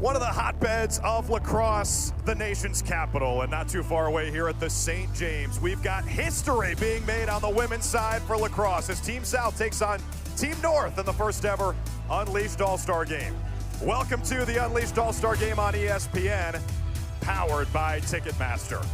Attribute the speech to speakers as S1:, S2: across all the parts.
S1: One of the hotbeds of lacrosse, the nation's capital, and not too far away here at the St. James. We've got history being made on the women's side for lacrosse as Team South takes on Team North in the first ever Unleashed All-Star Game. Welcome to the Unleashed All-Star Game on ESPN, powered by Ticketmaster.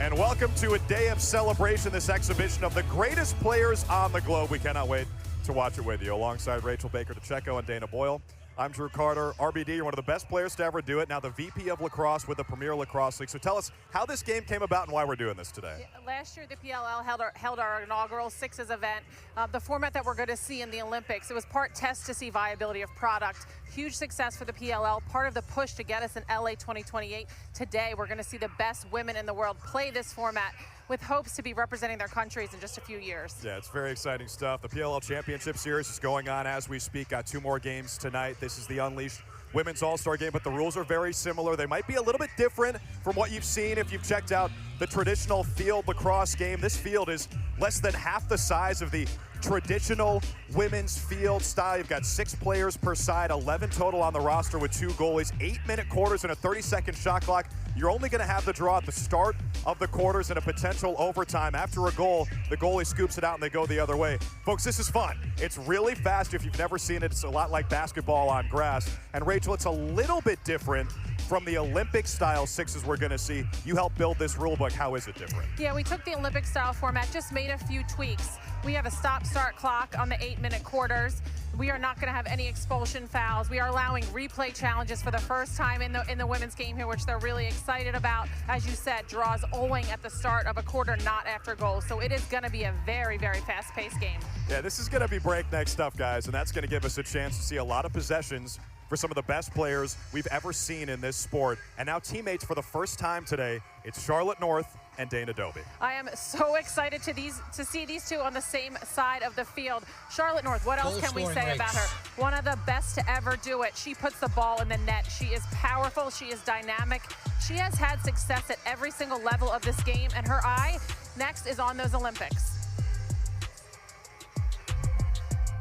S1: And welcome to a day of celebration, this exhibition of the greatest players on the globe. We cannot wait to watch it with you. Alongside Rachel Baker-DeCecco and Dana Boyle, I'm Drew Carter. RBD, you're one of the best players to ever do it. Now the VP of Lacrosse with the Premier Lacrosse League. So tell us how this game came about and why we're doing this today.
S2: Last year, the PLL held our inaugural Sixes event. The format that we're going to see in the Olympics, it was part test to see viability of product. Huge success for the PLL, part of the push to get us in LA 2028. Today, we're going to see the best women in the world play this format with hopes to be representing their countries in just a few years.
S1: Yeah, it's very exciting stuff. The PLL Championship Series is going on as we speak. Got 2 more games tonight. This is the Unleashed Women's All-Star Game, but the rules are very similar. They might be a little bit different from what you've seen if you've checked out the traditional field lacrosse game. This field is less than half the size of the traditional women's field style. You've got 6 players per side, 11 total on the roster with 2 goalies, 8-minute quarters and a 30-second shot clock. You're only going to have the draw at the start of the quarters and a potential overtime. After a goal, the goalie scoops it out and they go the other way. Folks, this is fun. It's really fast. If you've never seen it, it's a lot like basketball on grass. And Rachel, it's a little bit different from the Olympic-style sixes we're going to see. You helped build this rule book. How is it different?
S2: Yeah, we took the Olympic-style format, just made a few tweaks. We have a stop-start clock on the 8-minute quarters. We are not going to have any expulsion fouls. We are allowing replay challenges for the first time in the women's game here, which they're really excited about. As you said, draws only at the start of a quarter, not after goal. So it is going to be a very, very fast-paced game.
S1: Yeah, this is going to be breakneck stuff, guys, and that's going to give us a chance to see a lot of possessions for some of the best players we've ever seen in this sport. And now teammates for the first time today, it's Charlotte North and Dana Dobie.
S2: I am so excited to see these two on the same side of the field. Charlotte North, what else can we say about her? One of the best to ever do it. She puts the ball in the net. She is powerful. She is dynamic. She has had success at every single level of this game, and her eye next is on those Olympics.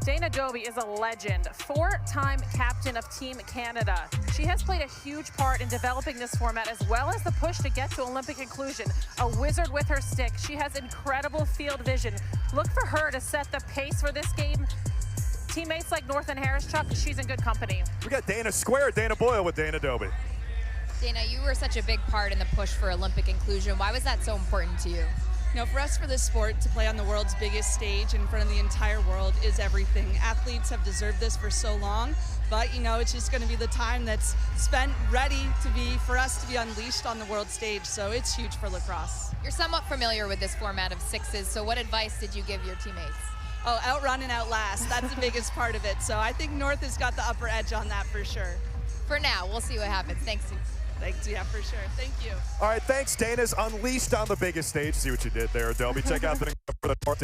S2: Dana Dobie is a legend, 4-time captain of Team Canada. She has played a huge part in developing this format as well as the push to get to Olympic inclusion. A wizard with her stick. She has incredible field vision. Look for her to set the pace for this game. Teammates like North and Harris-Chuck, she's in good company.
S1: We got Dana Square, Dana Boyle with Dana Dobie.
S3: Dana, you were such a big part in the push for Olympic inclusion. Why was that so important to you?
S4: You know, for us, for this sport, to play on the world's biggest stage in front of the entire world is everything. Athletes have deserved this for so long, but you know, it's just going to be the time that's spent ready for us to be unleashed on the world stage. So it's huge for lacrosse.
S3: You're somewhat familiar with this format of sixes, so what advice did you give your teammates?
S4: Oh, outrun and outlast. That's the biggest part of it. So I think North has got the upper edge on that for sure.
S3: For now, we'll see what happens. Thanks.
S4: Thanks, yeah, for sure. Thank you.
S1: All right, thanks. Dana's unleashed on the biggest stage. See what you did there, Dobie. Check out the for the North.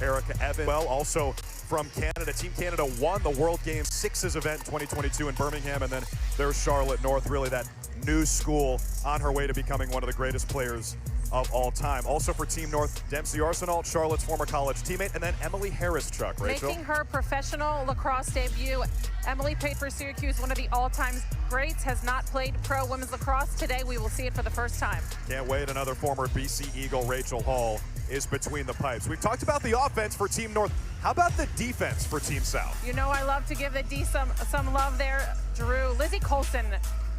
S1: Erica Evans, well, also from Canada. Team Canada won the World Games Sixes event in 2022 in Birmingham, and then there's Charlotte North, really that new school on her way to becoming one of the greatest players of all time. Also for Team North, Dempsey Arsenault, Charlotte's former college teammate, and then Emily Harris-Chuck. Rachel?
S2: Making her professional lacrosse debut. Emily played for Syracuse, one of the all-time greats, has not played pro women's lacrosse. Today we will see it for the first time.
S1: Can't wait. Another former BC Eagle, Rachel Hall, is between the pipes. We've talked about the offense for Team North. How about the defense for Team South?
S2: You know I love to give the D some love there, Drew. Lizzie Colson,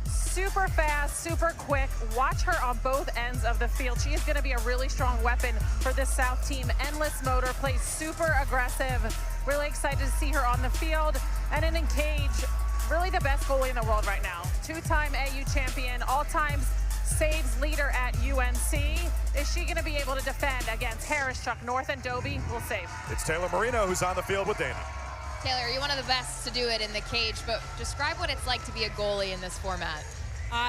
S2: super fast, super quick. Watch her on both ends of the field. She is going to be a really strong weapon for this South team. Endless motor, plays super aggressive. Really excited to see her on the field. And in Cage, really the best goalie in the world right now. 2-time AU champion, all-time saves leader at UNC. Is she going to be able to defend against Harris-Chuck, North, and Dobie? We'll see.
S1: It's Taylor Marino who's on the field with Dana.
S3: Taylor, you're one of the best to do it in the cage, but describe what it's like to be a goalie in this format.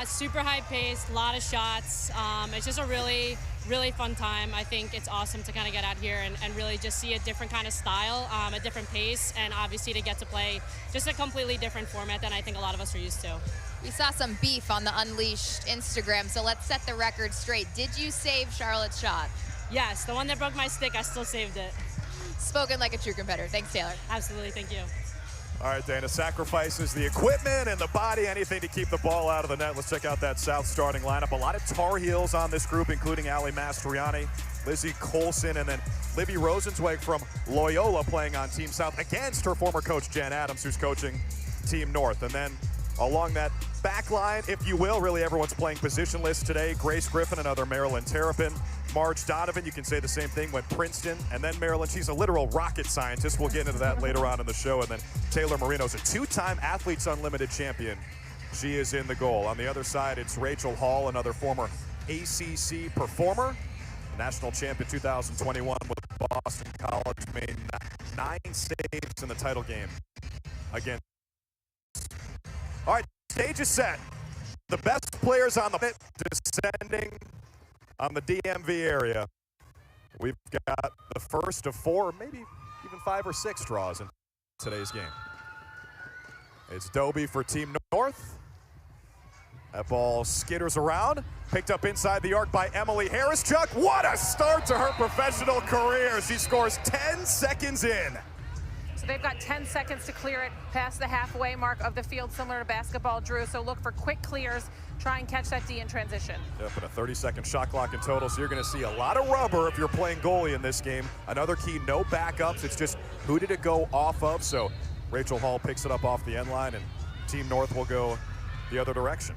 S5: Super high paced, a lot of shots. It's just a really, really fun time. I think it's awesome to kind of get out here and really just see a different kind of style, a different pace, and obviously to get to play just a completely different format than I think a lot of us are used to.
S3: We saw some beef on the Unleashed Instagram, so let's set the record straight. Did you save Charlotte's shot?
S5: Yes, the one that broke my stick, I still saved it.
S3: Spoken like a true competitor. Thanks, Taylor.
S5: Absolutely, thank you.
S1: All right, Dana, sacrifices the equipment and the body, anything to keep the ball out of the net. Let's check out that South starting lineup. A lot of Tar Heels on this group, including Ali Mastriani, Lizzie Colson, and then Libby Rosenzweig from Loyola playing on Team South against her former coach, Jen Adams, who's coaching Team North. And then along that back line, if you will, really everyone's playing positionless today. Grace Griffin, another Maryland Terrapin. Marge Donovan, you can say the same thing, went Princeton, and then Maryland. She's a literal rocket scientist. We'll get into that later on in the show. And then Taylor Marino's a two-time Athletes Unlimited champion. She is in the goal. On the other side, it's Rachel Hall, another former ACC performer. National champion 2021 with Boston College, made 9 saves in the title game against. All right, stage is set. The best players on the pit descending on the DMV area. We've got the first of 4, maybe even 5 or 6 draws in today's game. It's Dobie for Team North. That ball skitters around, picked up inside the arc by Emily Harris-Chuck. What a start to her professional career. She scores 10 seconds in.
S2: So they've got 10 seconds to clear it past the halfway mark of the field, similar to basketball, Drew. So look for quick clears, try and catch that D in transition.
S1: Yep, and a 30-second shot clock in total, so you're going to see a lot of rubber if you're playing goalie in this game. Another key, no backups. It's just who did it go off of? So Rachel Hall picks it up off the end line, and Team North will go the other direction.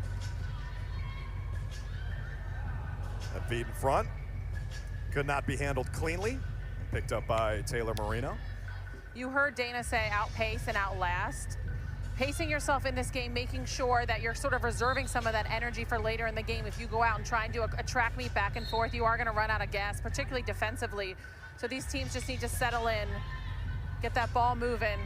S1: That feed in front could not be handled cleanly. Picked up by Taylor Marino.
S2: You heard Dana say outpace and outlast. Pacing yourself in this game, making sure that you're sort of reserving some of that energy for later in the game. If you go out and try and do a track meet back and forth, you are going to run out of gas, particularly defensively. So these teams just need to settle in, get that ball moving.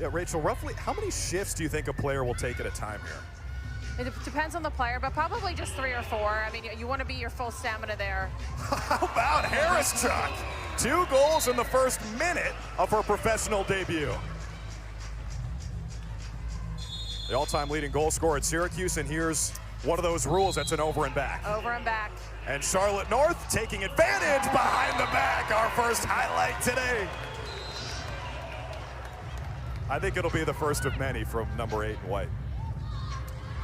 S1: Yeah, Rachel, roughly how many shifts do you think a player will take at a time here?
S2: It depends on the player, but probably just 3 or 4. I mean, you want to be your full stamina there.
S1: How about Harris-Chuck? 2 goals in the first minute of her professional debut. The all-time leading goal scorer at Syracuse, and here's one of those rules. That's an over and back.
S2: Over and back.
S1: And Charlotte North taking advantage behind the back. Our first highlight today. I think it'll be the first of many from number 8 in white.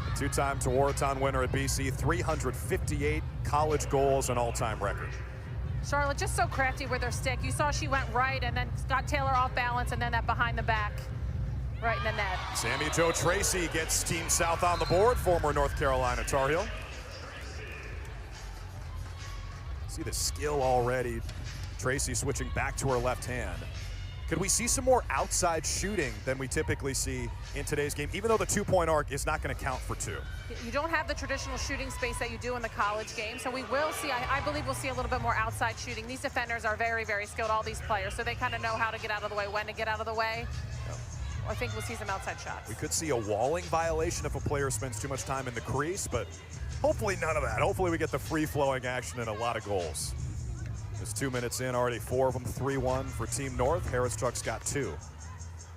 S1: A 2-time Tewaaraton winner at BC, 358 college goals, an all-time record.
S2: Charlotte just so crafty with her stick. You saw she went right and then got Taylor off balance, and then that behind the back right in the net.
S1: Sammy Jo Tracy gets Team South on the board, former North Carolina Tar Heel. See the skill already. Tracy switching back to her left hand. Could we see some more outside shooting than we typically see in today's game, even though the 2-point arc is not going to count for 2?
S2: You don't have the traditional shooting space that you do in the college game, so we will see, I believe we'll see a little bit more outside shooting. These defenders are very, very skilled, all these players, so they kind of know how to get out of the way, when to get out of the way.
S1: Yep.
S2: I think we'll see some outside shots.
S1: We could see a walling violation if a player spends too much time in the crease, but hopefully none of that. Hopefully we get the free-flowing action and a lot of goals. Just 2 minutes in, already 4 of them, 3-1 for Team North. Harris-Chuck's got 2.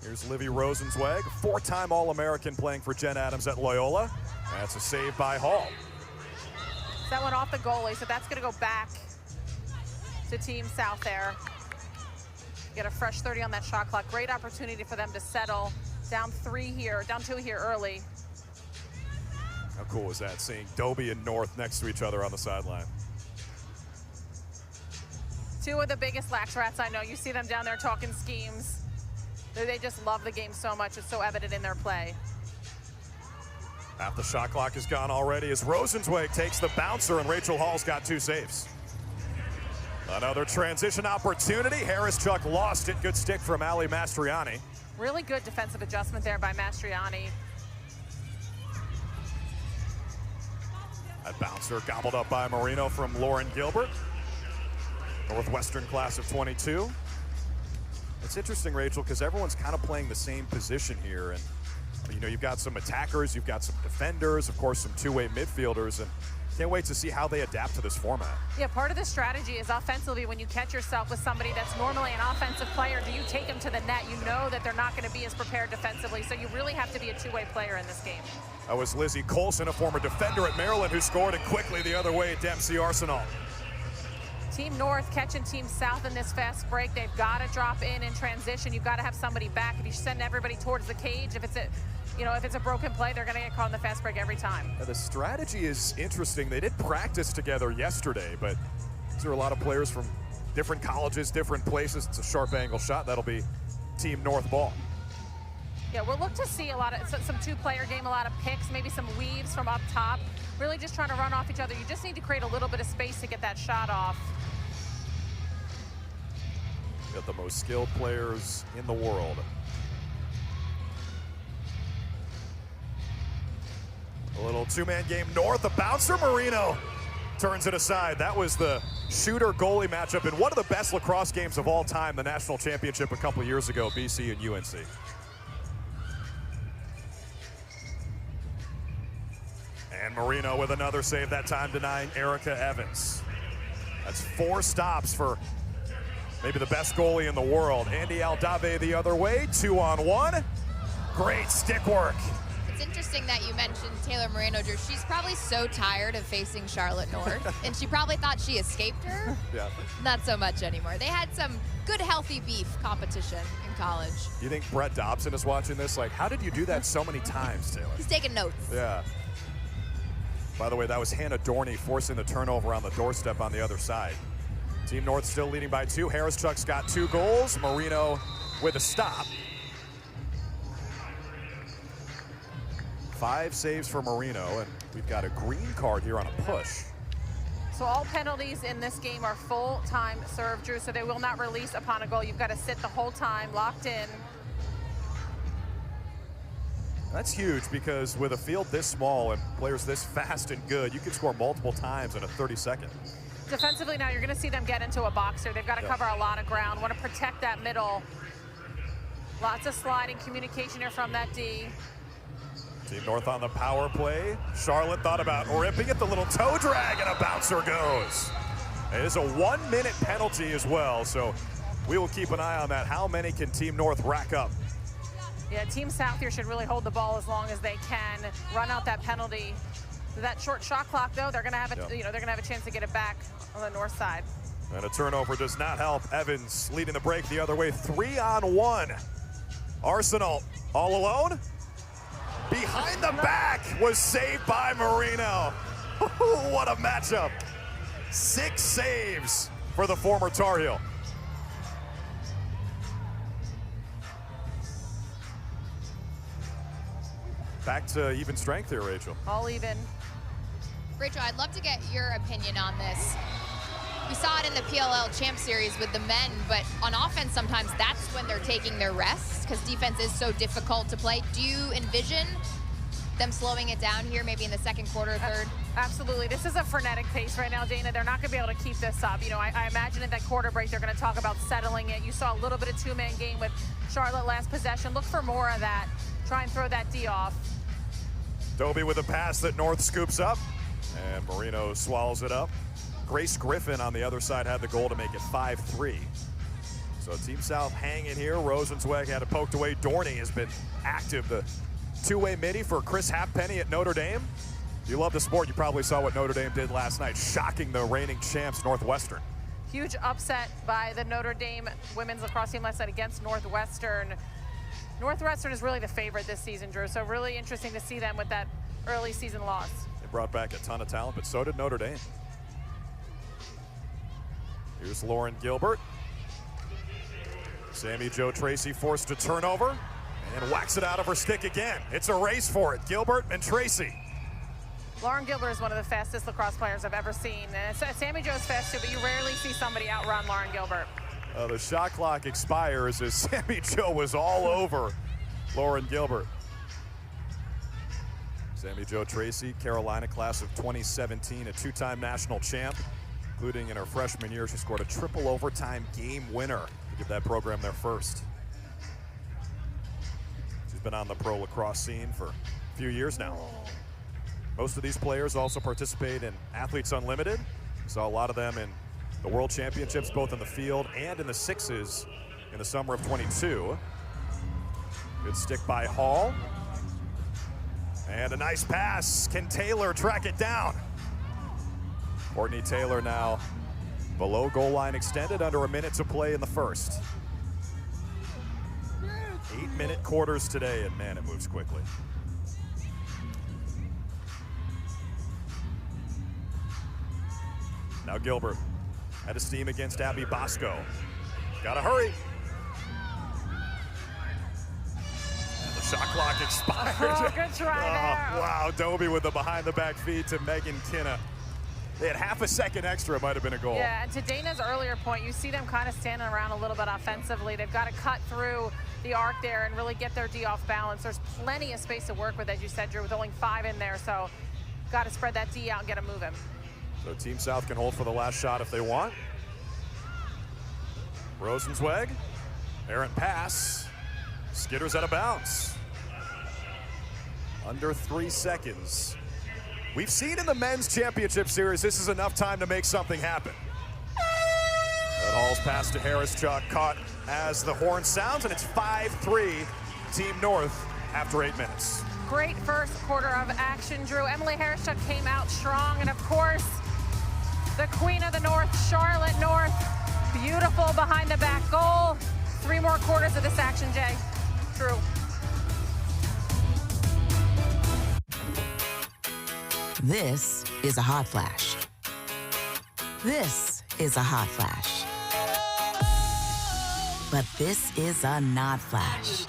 S1: Here's Livy Rosenzweig, 4-time All-American playing for Jen Adams at Loyola. That's a save by Hall.
S2: That went off the goalie, so that's going to go back to Team South there. Get a fresh 30 on that shot clock. Great opportunity for them to settle. Down 2 here early.
S1: How cool was that, seeing Dobie and North next to each other on the sideline?
S2: 2 of the biggest lax rats I know. You see them down there talking schemes. They just love the game so much. It's so evident in their play.
S1: Half the shot clock is gone already as Rosenzweig takes the bouncer, and Rachel Hall's got 2 saves. Another transition opportunity. Harris-Chuck lost it. Good stick from Ali Mastriani.
S2: Really good defensive adjustment there by Mastriani.
S1: That bouncer gobbled up by Marino from Lauren Gilbert. Northwestern class of 22. It's interesting, Rachel, because everyone's kind of playing the same position here. And, you know, you've got some attackers, you've got some defenders, of course, some two-way midfielders, and can't wait to see how they adapt to this format.
S2: Yeah, part of the strategy is offensively, when you catch yourself with somebody that's normally an offensive player, do you take them to the net? You know that they're not going to be as prepared defensively, so you really have to be a two-way player in this game.
S1: That was Lizzie Colson, a former defender at Maryland, who scored it quickly the other way at Dempsey Arsenal.
S2: Team North catching Team South in this fast break. They've got to drop in transition. You've got to have somebody back. If you send everybody towards the cage, if it's a broken play, they're going to get caught in the fast break every time.
S1: Now, the strategy is interesting. They did practice together yesterday, but these are a lot of players from different colleges, different places. It's a sharp angle shot. That'll be Team North ball.
S2: Yeah, we'll look to see a lot of some two-player game, a lot of picks, maybe some weaves from up top. Really just trying to run off each other. You just need to create a little bit of space to get that shot off.
S1: Got the most skilled players in the world. A little two-man game North. A bouncer, Marino turns it aside. That was the shooter-goalie matchup in one of the best lacrosse games of all time, the national championship a couple years ago, BC and UNC. And Marino with another save, that time denying Erica Evans. That's 4 stops for maybe the best goalie in the world. Andy Aldave the other way, 2-on-1. Great stick work.
S3: It's interesting that you mentioned Taylor Moreno, Drew. She's probably so tired of facing Charlotte North, and she probably thought she escaped her.
S1: Yeah.
S3: Not so much anymore. They had some good, healthy beef competition in college.
S1: You think Brett Dobson is watching this? Like, how did you do that so many times, Taylor?
S3: He's taking notes.
S1: Yeah. By the way, that was Hannah Dorney forcing the turnover on the doorstep on the other side. Team North still leading by 2. Harris-Chuck's got 2 goals. Marino with a stop. 5 saves for Marino, and we've got a green card here on a push.
S2: So all penalties in this game are full-time serve, Drew, so they will not release upon a goal. You've got to sit the whole time, locked in.
S1: That's huge because with a field this small and players this fast and good, you can score multiple times in a 30-second.
S2: Defensively now, you're going to see them get into a boxer. They've got to cover a lot of ground, want to protect that middle. Lots of sliding communication here from that D.
S1: Team North on the power play. Charlotte thought about ripping it, the little toe drag, and a bouncer goes. It is a 1-minute penalty as well, so we will keep an eye on that. How many can Team North rack up?
S2: Yeah, Team South here should really hold the ball as long as they can, run out that penalty. That short shot clock, though, they're going to have they're going to have a chance to get it back on the north side.
S1: And a turnover does not help. Evans leading the break the other way, 3-on-1. Arsenal all alone. Behind the back was saved by Marino. What a matchup. 6 saves for the former Tar Heel. Back to even strength here, Rachel.
S2: All even.
S3: Rachel, I'd love to get your opinion on this. We saw it in the PLL Champ Series with the men, but on offense sometimes that's when they're taking their rest because defense is so difficult to play. Do you envision them slowing it down here maybe in the second quarter or third?
S2: Absolutely. This is a frenetic pace right now, Dana. They're not going to be able to keep this up. You know, I imagine in that quarter break they're going to talk about settling it. You saw a little bit of two-man game with Charlotte last possession. Look for more of that. Try and throw that D off.
S1: Dobie with a pass that North scoops up, and Marino swallows it up. Grace Griffin on the other side had the goal to make it 5-3. So Team South hanging here. Rosenzweig had it poked away. Dorney has been active. The two-way midi for Chris Halfpenny at Notre Dame. If you love the sport, you probably saw what Notre Dame did last night, shocking the reigning champs, Northwestern.
S2: Huge upset by the Notre Dame women's lacrosse team last night against Northwestern. Northwestern is really the favorite this season, Drew, so really interesting to see them with that early season loss.
S1: They brought back a ton of talent, but so did Notre Dame. Here's Lauren Gilbert. Sammy Jo Tracy forced a turnover and whacks it out of her stick again. It's a race for it, Gilbert and Tracy.
S2: Lauren Gilbert is one of the fastest lacrosse players I've ever seen. Sammy Jo's fast too, but you rarely see somebody outrun Lauren Gilbert.
S1: The shot clock expires as Sammy Jo was all over Lauren Gilbert. Sammy Jo Tracy, Carolina class of 2017, a two-time national champ, including in her freshman year. She scored a triple overtime game winner to give that program their first. She's been on the pro lacrosse scene for a few years now. Most of these players also participate in Athletes Unlimited. We saw a lot of them in the World Championships, both in the field and in the sixes in the summer of 22. Good stick by Hall. And a nice pass. Can Taylor track it down? Courtney Taylor now Below goal line extended, under a minute to play in the first. 8-minute quarters today, and man, it moves quickly. Now Gilbert at a steam against Abby Bosco. Gotta hurry. And the shot clock expired.
S2: Oh, good try there.
S1: Wow, Dobie with the behind the back feed to Megan Kinna. They had half a second extra, it might have been a goal.
S2: Yeah, and to Dana's earlier point, you see them kind of standing around a little bit offensively. They've got to cut through the arc there and really get their D off balance. There's plenty of space to work with, as you said, Drew, with only 5 in there, so got to spread that D out and get them moving.
S1: So Team South can hold for the last shot if they want. Rosenzweig, errant pass, skitters out of bounds. Under 3 seconds. We've seen in the men's championship series, this is enough time to make something happen. That Hall's pass to Harris Chuck caught as the horn sounds, and it's 5-3 Team North after 8 minutes.
S2: Great first quarter of action, Drew. Emily Harris-Chuck came out strong, and of course, the queen of the North, Charlotte North, beautiful behind the back goal. 3 more quarters of this action, Jay. Drew.
S6: This is a hot flash. This is a hot flash. But this is a not flash.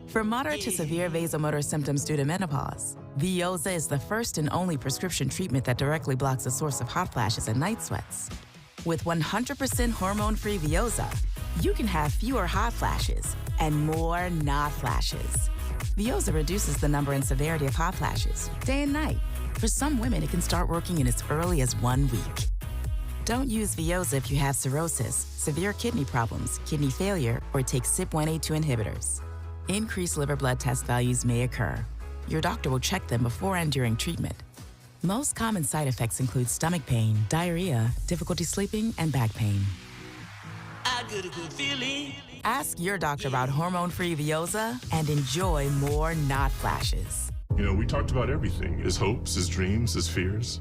S6: For moderate to severe vasomotor symptoms due to menopause, Veoza is the first and only prescription treatment that directly blocks the source of hot flashes and night sweats. With 100% hormone-free Veoza, you can have fewer hot flashes and more not flashes. Veoza reduces the number and severity of hot flashes, day and night. For some women, it can start working in as early as 1 week. Don't use Veoza if you have cirrhosis, severe kidney problems, kidney failure, or take CYP1A2 inhibitors. Increased liver blood test values may occur. Your doctor will check them before and during treatment. Most common side effects include stomach pain, diarrhea, difficulty sleeping, and back pain.
S7: I got a good feeling.
S6: Ask your doctor about hormone-free Veoza and enjoy more not flashes.
S8: You know, we talked about everything, his hopes, his dreams, his fears,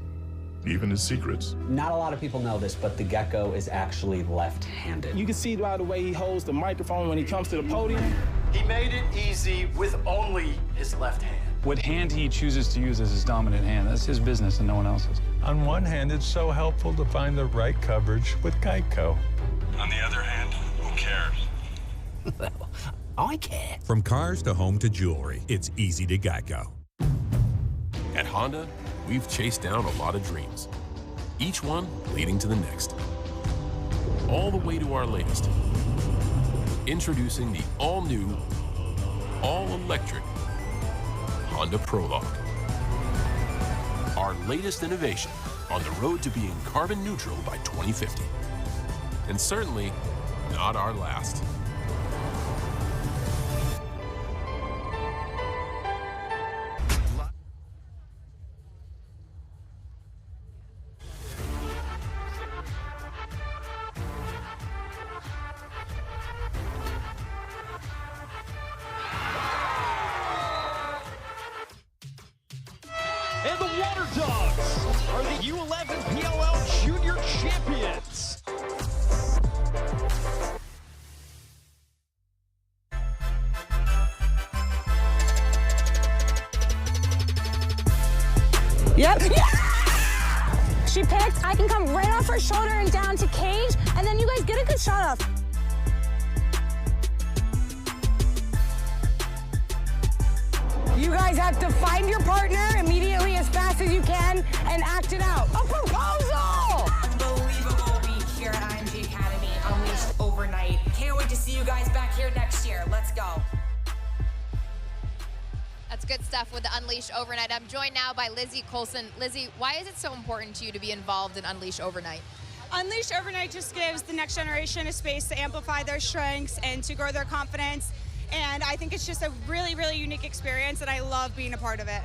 S8: even his secrets.
S9: Not a lot of people know this, but the Gecko is actually left-handed.
S10: You can see by the way he holds the microphone when he comes to the podium.
S11: He made it easy with only his left hand.
S12: What hand he chooses to use as his dominant hand, that's his business and no one else's.
S13: On one hand, it's so helpful to find the right coverage with Geico.
S14: On the other hand, who cares?
S9: Well, I care.
S15: From cars to home to jewelry, it's easy to Geico.
S16: At Honda, we've chased down a lot of dreams, each one leading to the next. All the way to our latest. Introducing the all-new, all-electric Honda Prologue. Our latest innovation on the road to being carbon neutral by 2050. And certainly not our last.
S17: And the Water Dogs are the U11 PLL Junior Champions.
S18: Yep. Yeah! She picked. I can come right off her shoulder and down to cage, and then you guys get a good shot off. You guys have to find your partner immediately as fast as you can and act it out. A proposal!
S19: Unbelievable week here at IMG Academy, Unleashed Overnight. Can't wait to see you guys back here next year. Let's go.
S3: That's good stuff with the Unleashed Overnight. I'm joined now by Lizzie Colson. Lizzie, why is it so important to you to be involved in Unleashed Overnight?
S20: Unleashed Overnight just gives the next generation a space to amplify their strengths and to grow their confidence. And I think it's just a really, really unique experience, and I love being a part of it.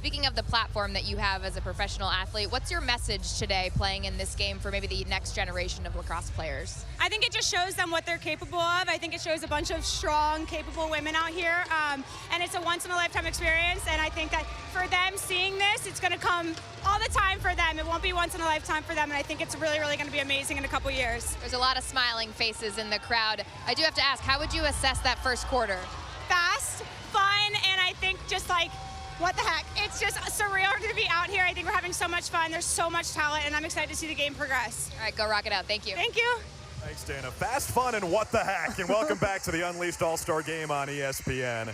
S3: Speaking of the platform that you have as a professional athlete, what's your message today playing in this game for maybe the next generation of lacrosse players?
S20: I think it just shows them what they're capable of. I think it shows a bunch of strong, capable women out here, and it's a once-in-a-lifetime experience, and I think that for them seeing this, it's going to come all the time for them. It won't be once in a lifetime for them, and I think it's really, really going to be amazing in a couple years.
S3: There's a lot of smiling faces in the crowd. I do have to ask, how would you assess that first quarter?
S20: Fast, fun, and I think just like, what the heck? It's just surreal to be out here. I think we're having so much fun. There's so much talent, and I'm excited to see the game progress.
S3: All right, go rock it out. Thank you.
S20: Thank you.
S1: Thanks, Dana. Fast, fun, and what the heck? And welcome back to the Unleashed All-Star Game on ESPN,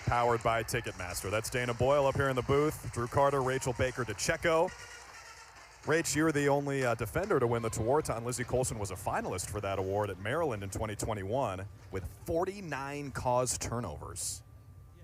S1: powered by Ticketmaster. That's Dana Boyle up here in the booth. Drew Carter, Rachel Baker-DeCecco. Rach, you're the only defender to win the Tewaaraton. Lizzie Colson was a finalist for that award at Maryland in 2021 with 49 caused turnovers.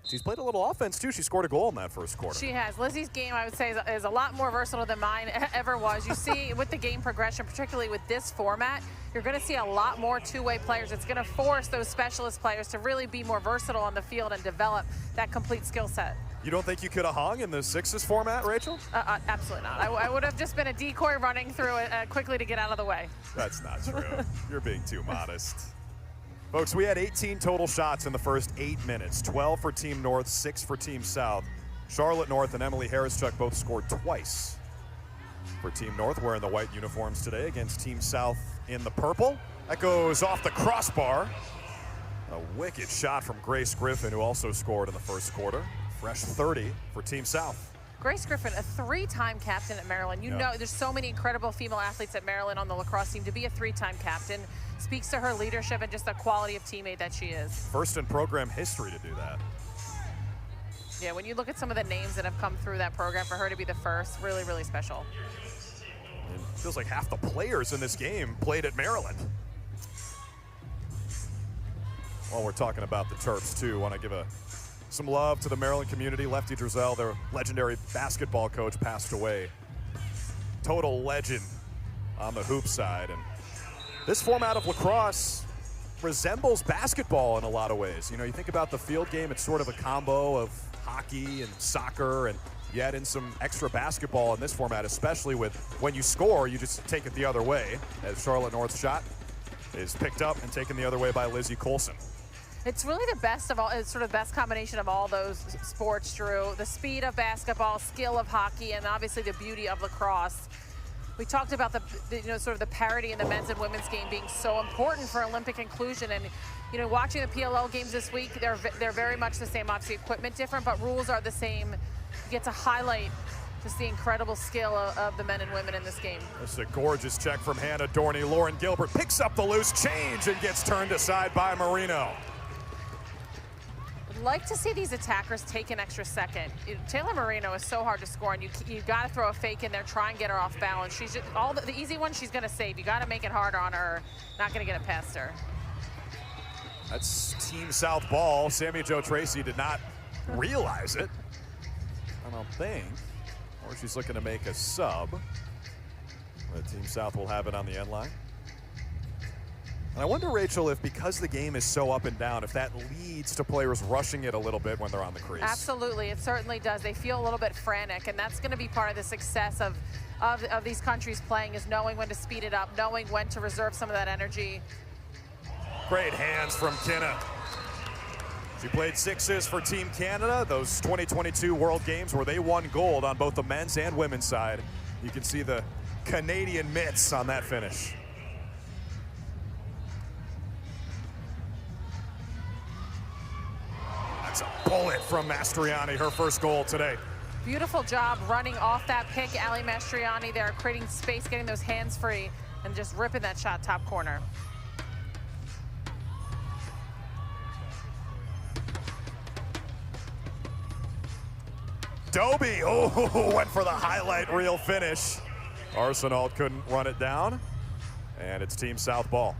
S1: She's played a little offense, too. She scored a goal in that first quarter.
S2: She has. Lizzie's game, I would say, is a lot more versatile than mine ever was. You see with the game progression, particularly with this format, you're going to see a lot more two-way players. It's going to force those specialist players to really be more versatile on the field and develop that complete skill set.
S1: You don't think you could have hung in the sixes format, Rachel?
S2: Absolutely not. I would have just been a decoy running through it quickly to get out of the way.
S1: That's not true. You're being too modest. Folks, we had 18 total shots in the first 8 minutes, 12 for Team North, 6 for Team South. Charlotte North and Emily Harris-Chuck both scored twice for Team North, wearing the white uniforms today against Team South in the purple. That goes off the crossbar. A wicked shot from Grace Griffin, who also scored in the first quarter. Fresh 30 for Team South.
S2: Grace Griffin, a three-time captain at Maryland. You know, there's so many incredible female athletes at Maryland on the lacrosse team. To be a three-time captain speaks to her leadership and just the quality of teammate that she is.
S1: First in program history to do that.
S2: Yeah, when you look at some of the names that have come through that program, for her to be the first, really, really special.
S1: It feels like half the players in this game played at Maryland. While we're talking about the Terps, too, want to give some love to the Maryland community. Lefty Drizel, their legendary basketball coach, passed away. Total legend on the hoop side. And this format of lacrosse resembles basketball in a lot of ways. You know, you think about the field game, it's sort of a combo of hockey and soccer, and you add in some extra basketball in this format, especially with when you score, you just take it the other way, as Charlotte North's shot is picked up and taken the other way by Lizzie Colson.
S2: It's really the best of all. It's sort of the best combination of all those sports, Drew. The speed of basketball, skill of hockey, and obviously the beauty of lacrosse. We talked about the sort of the parity in the men's and women's game being so important for Olympic inclusion. And you know, watching the PLL games this week, they're very much the same. Obviously, equipment different, but rules are the same. You get to highlight just the incredible skill of the men and women in this game.
S1: That's a gorgeous check from Hannah Dorney. Lauren Gilbert picks up the loose change and gets turned aside by Marino.
S2: Like to see these attackers take an extra second. Taylor Marino is so hard to score, and you got to throw a fake in there, try and get her off balance. She's just, all the easy ones she's going to save. You got to make it harder on her. Not going to get it past her.
S1: That's Team South ball. Sammy Jo Tracy did not realize it, I don't think. Or she's looking to make a sub. But Team South will have it on the end line. And I wonder, Rachel, if because the game is so up and down, if that leads to players rushing it a little bit when they're on the crease.
S2: Absolutely, it certainly does. They feel a little bit frantic, and that's going to be part of the success of these countries playing, is knowing when to speed it up, knowing when to reserve some of that energy.
S1: Great hands from Kinna. She played sixes for Team Canada, those 2022 World Games where they won gold on both the men's and women's side. You can see the Canadian mitts on that finish. That's a bullet from Mastriani, her first goal today.
S2: Beautiful job running off that pick, Ali Mastriani there, creating space, getting those hands free, and just ripping that shot top corner.
S1: Doby, went for the highlight reel finish. Arsenal couldn't run it down, and it's Team South ball.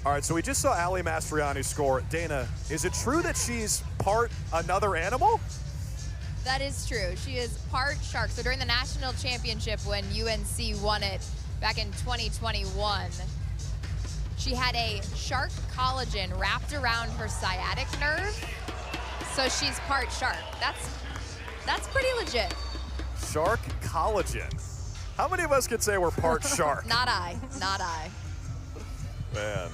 S1: All right, so we just saw Ali Mastriani score. Dana, is it true that she's part another animal?
S3: That is true. She is part shark. So during the national championship when UNC won it back in 2021, She had a shark collagen wrapped around her sciatic nerve, so she's part shark. That's pretty legit.
S1: Shark collagen. How many of us could say we're part shark?
S3: Not I.
S1: Man,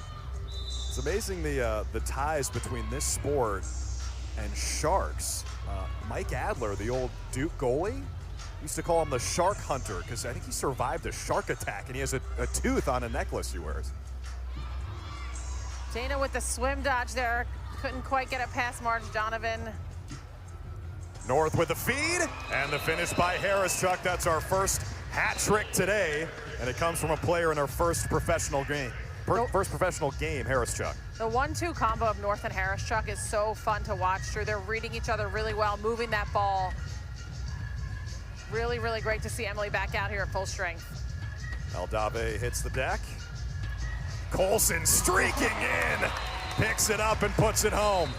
S1: it's amazing the ties between this sport and sharks. Mike Adler, the old Duke goalie, used to call him the shark hunter because I think he survived a shark attack, and he has a tooth on a necklace he wears.
S2: Dana with the swim dodge there. Couldn't quite get it past Marge Donovan.
S1: North with the feed, and the finish by Harris-Chuck. That's our first hat trick today, and it comes from a player in her first professional game. Harris-Chuck.
S2: The 1-2 combo of North and Harris-Chuck is so fun to watch through. They're reading each other really well, moving that ball. Really, really great to see Emily back out here at full strength.
S1: Aldave hits the deck. Colson streaking in, picks it up and puts it home.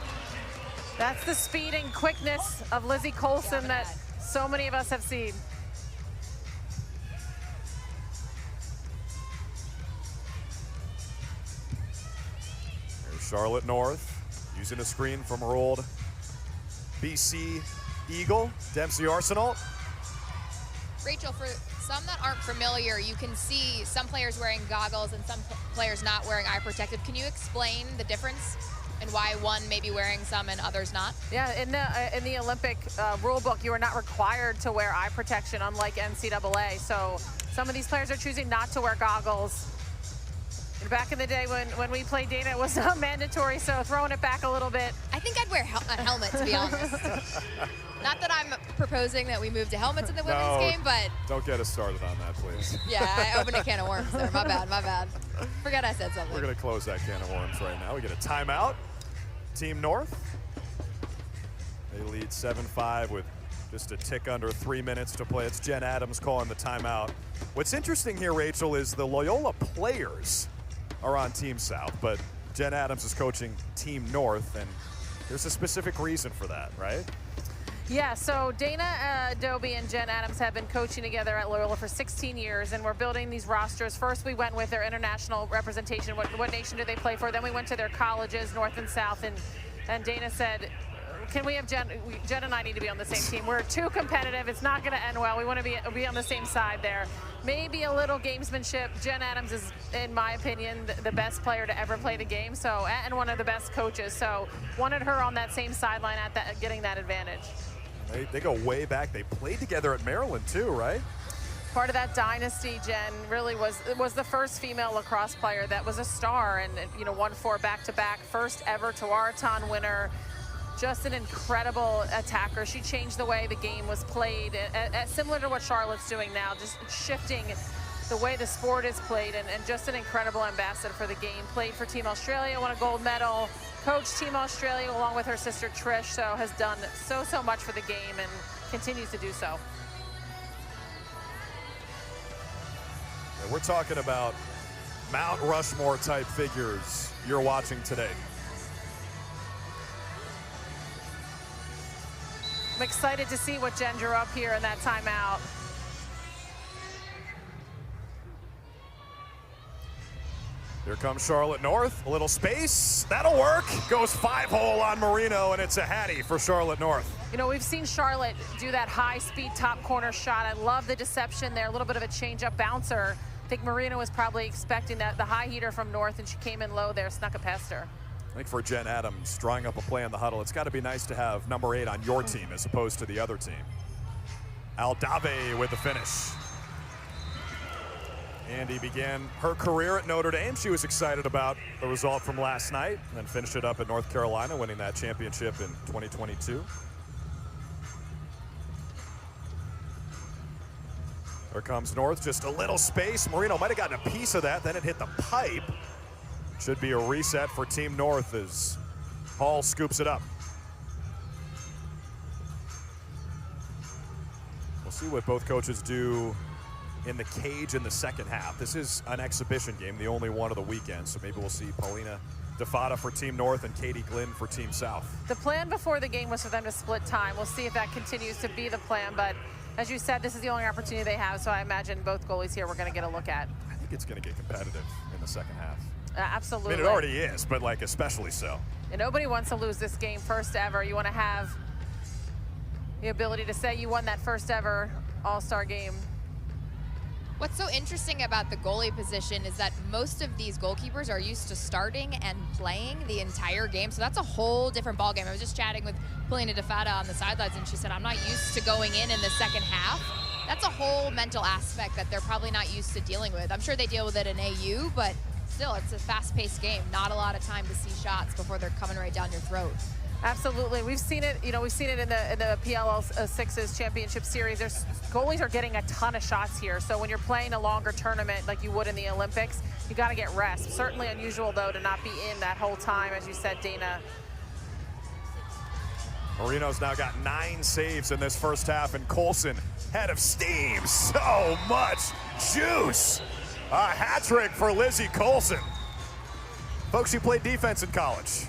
S2: That's the speed and quickness of Lizzie Colson that so many of us have seen.
S1: Here's Charlotte North using a screen from her old BC Eagle, Dempsey Arsenal.
S3: Rachel, for some that aren't familiar, you can see some players wearing goggles and some players not wearing eye protective. Can you explain the difference and why one may be wearing some and others not?
S2: Yeah, in the Olympic rule book, you are not required to wear eye protection, unlike NCAA. So some of these players are choosing not to wear goggles. And back in the day when we played, Dana, it was not mandatory, so throwing it back a little bit.
S3: I think I'd wear a helmet, to be honest. Not that I'm proposing that we move to helmets in the women's game, but...
S1: Don't get us started on that, please.
S3: Yeah, I opened a can of worms there. My bad. Forgot I said something.
S1: We're going to close that can of worms right now. We get a timeout. Team North. They lead 7-5 with just a tick under 3 minutes to play. It's Jen Adams calling the timeout. What's interesting here, Rachel, is the Loyola players are on Team South, but Jen Adams is coaching Team North, and there's a specific reason for that, right?
S2: Yeah, so Dana Dobie and Jen Adams have been coaching together at Loyola for 16 years, and we're building these rosters. First, we went with their international representation. What nation do they play for? Then we went to their colleges, North and South, and Dana said, can we have Jen and I need to be on the same team. We're too competitive. It's not going to end well. We want to be on the same side there. Maybe a little gamesmanship. Jen Adams is, in my opinion, the best player to ever play the game, so, and one of the best coaches. So wanted her on that same sideline at that, getting that advantage.
S1: They go way back. They played together at Maryland too, right?
S2: Part of that dynasty, Jen, really was the first female lacrosse player that was a star and won 4 back-to-back, first ever Tewaaraton winner. Just an incredible attacker. She changed the way the game was played, similar to what Charlotte's doing now, just shifting the way the sport is played, and just an incredible ambassador for the game. Played for Team Australia, won a gold medal, coached Team Australia along with her sister Trish, so has done so much for the game and continues to do so.
S1: And we're talking about Mount Rushmore type figures you're watching today.
S2: I'm excited to see what Jen drew up here in that timeout.
S1: Here comes Charlotte North, a little space, that'll work. Goes 5-hole on Marino, and it's a hattie for Charlotte North.
S2: We've seen Charlotte do that high-speed top corner shot. I love the deception there, a little bit of a change-up bouncer. I think Marino was probably expecting that, the high heater from North, and she came in low there, snuck it past her.
S1: I think for Jen Adams, drawing up a play in the huddle, it's got to be nice to have number 8 on your team as opposed to the other team. Aldave with the finish. Andy began her career at Notre Dame. She was excited about the result from last night and then finished it up at North Carolina, winning that championship in 2022. There comes North, just a little space. Marino might have gotten a piece of that, then it hit the pipe. Should be a reset for Team North as Hall scoops it up. We'll see what both coaches do in the cage in the second half. This is an exhibition game, the only one of the weekend, so maybe we'll see Paulina DeFada for Team North and Katie Glynn for Team South.
S2: The plan before the game was for them to split time. We'll see if that continues to be the plan, but as you said, this is the only opportunity they have, so I imagine both goalies here we're going to get a look at.
S1: I think it's going to get competitive in the second half.
S2: Absolutely.
S1: I mean, it already is, but like especially so.
S2: And nobody wants to lose this game first ever. You want to have the ability to say you won that first ever All-Star game.
S3: What's so interesting about the goalie position is that most of these goalkeepers are used to starting and playing the entire game. So that's a whole different ballgame. I was just chatting with Polina DeFata on the sidelines, and she said, I'm not used to going in the second half. That's a whole mental aspect that they're probably not used to dealing with. I'm sure they deal with it in AU, but still, it's a fast-paced game. Not a lot of time to see shots before they're coming right down your throat.
S2: Absolutely. We've seen it, we've seen it in the PLL 6's championship series. Goalies are getting a ton of shots here. So when you're playing a longer tournament like you would in the Olympics, you got to get rest. Certainly unusual, though, to not be in that whole time, as you said, Dana.
S1: Marino's now got 9 saves in this first half, and Colson, head of steam. So much juice. A hat trick for Lizzie Colson. Folks, she played defense in college.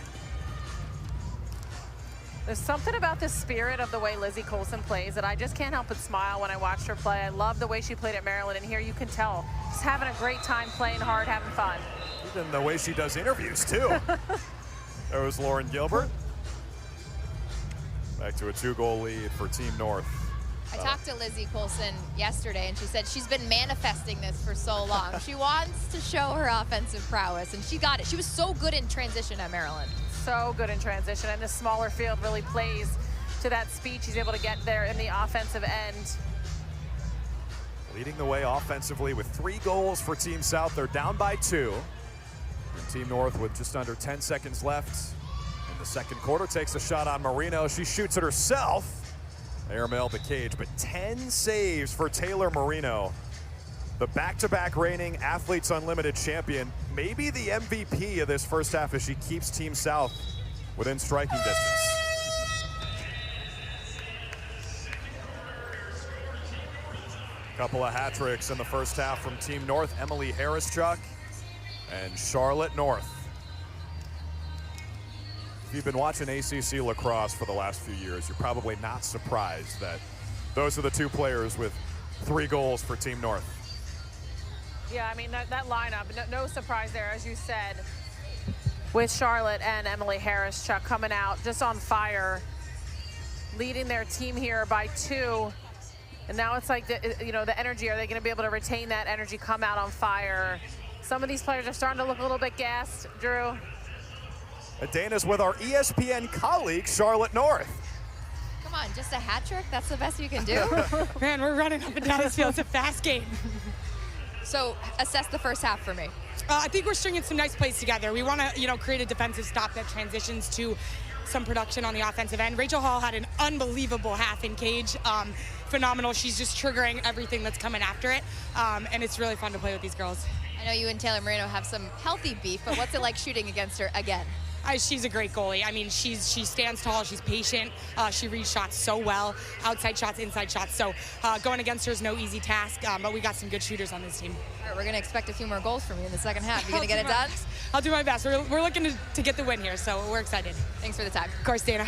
S2: There's something about the spirit of the way Lizzie Colson plays that I just can't help but smile when I watched her play. I love the way she played at Maryland, and here you can tell she's having a great time playing hard, having fun.
S1: Even the way she does interviews, too. There was Lauren Gilbert. Back to a 2-goal lead for Team North.
S3: I talked to Lizzie Colson yesterday, and she said she's been manifesting this for so long. She wants to show her offensive prowess, and she got it. She was so good in transition at Maryland.
S2: So good in transition, and this smaller field really plays to that speed. She's able to get there in the offensive end.
S1: Leading the way offensively with 3 goals for Team South. They're down by 2. And Team North with just under 10 seconds left in the second quarter takes a shot on Marino. She shoots it herself. Airmail the cage, but 10 saves for Taylor Marino. The back-to-back reigning Athletes Unlimited champion, maybe the MVP of this first half as she keeps Team South within striking distance. Couple of hat tricks in the first half from Team North, Emily Harris-Chuck and Charlotte North. If you've been watching ACC lacrosse for the last few years, you're probably not surprised that those are the 2 players with 3 goals for Team North.
S2: Yeah, I mean, that lineup, no surprise there, as you said, with Charlotte and Emily Harris-Chuck coming out just on fire, leading their team here by 2. And now it's like, the energy, are they going to be able to retain that energy, come out on fire? Some of these players are starting to look a little bit gassed, Drew.
S1: Dana's with our ESPN colleague, Charlotte North.
S3: Come on, just a hat trick? That's the best you can do?
S18: Man, we're running up and down this field. It's a fast game.
S3: So assess the first half for me.
S18: I think we're stringing some nice plays together. We want to, create a defensive stop that transitions to some production on the offensive end. Rachel Hall had an unbelievable half in cage. Phenomenal. She's just triggering everything that's coming after it. And it's really fun to play with these girls.
S3: I know you and Taylor Marino have some healthy beef, but what's it like shooting against her again?
S18: She's a great goalie. I mean, she stands tall, she's patient, she reads shots so well, outside shots, inside shots. So going against her is no easy task, but we got some good shooters on this team.
S3: All right, we're going to expect a few more goals from you in the second half. You going to get it done?
S18: I'll do my best. We're looking to get the win here, so we're excited.
S3: Thanks for the time.
S18: Of course, Dana.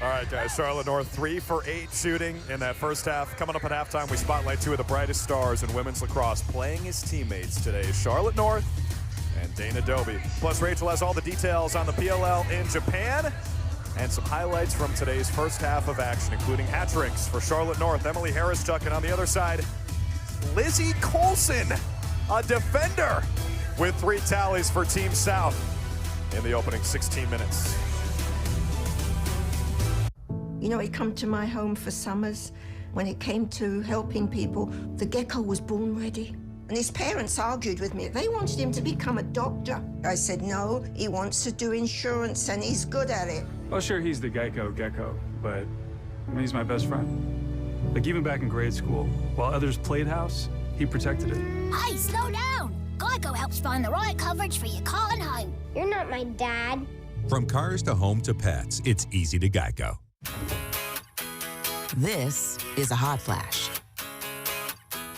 S1: All right, guys, Charlotte North 3 for 8 shooting in that first half. Coming up at halftime, we spotlight 2 of the brightest stars in women's lacrosse playing as teammates today, Charlotte North and Dana Dobie. Plus, Rachel has all the details on the PLL in Japan and some highlights from today's first half of action, including hat tricks for Charlotte North, Emily Harris-Chuck, and on the other side, Lizzie Colson, a defender, with 3 tallies for Team South in the opening 16 minutes.
S21: You know, he come to my home for summers. When it came to helping people, the gecko was born ready. And his parents argued with me. They wanted him to become a doctor. I said, no, he wants to do insurance and he's good at it.
S12: Well, sure, he's the gecko, but he's my best friend. Like, even back in grade school, while others played house, he protected it.
S22: Hey, slow down. Geico helps find the right coverage for your car and home. You're not my dad.
S15: From cars to home to pets, it's easy to Geico.
S6: This is a hot flash.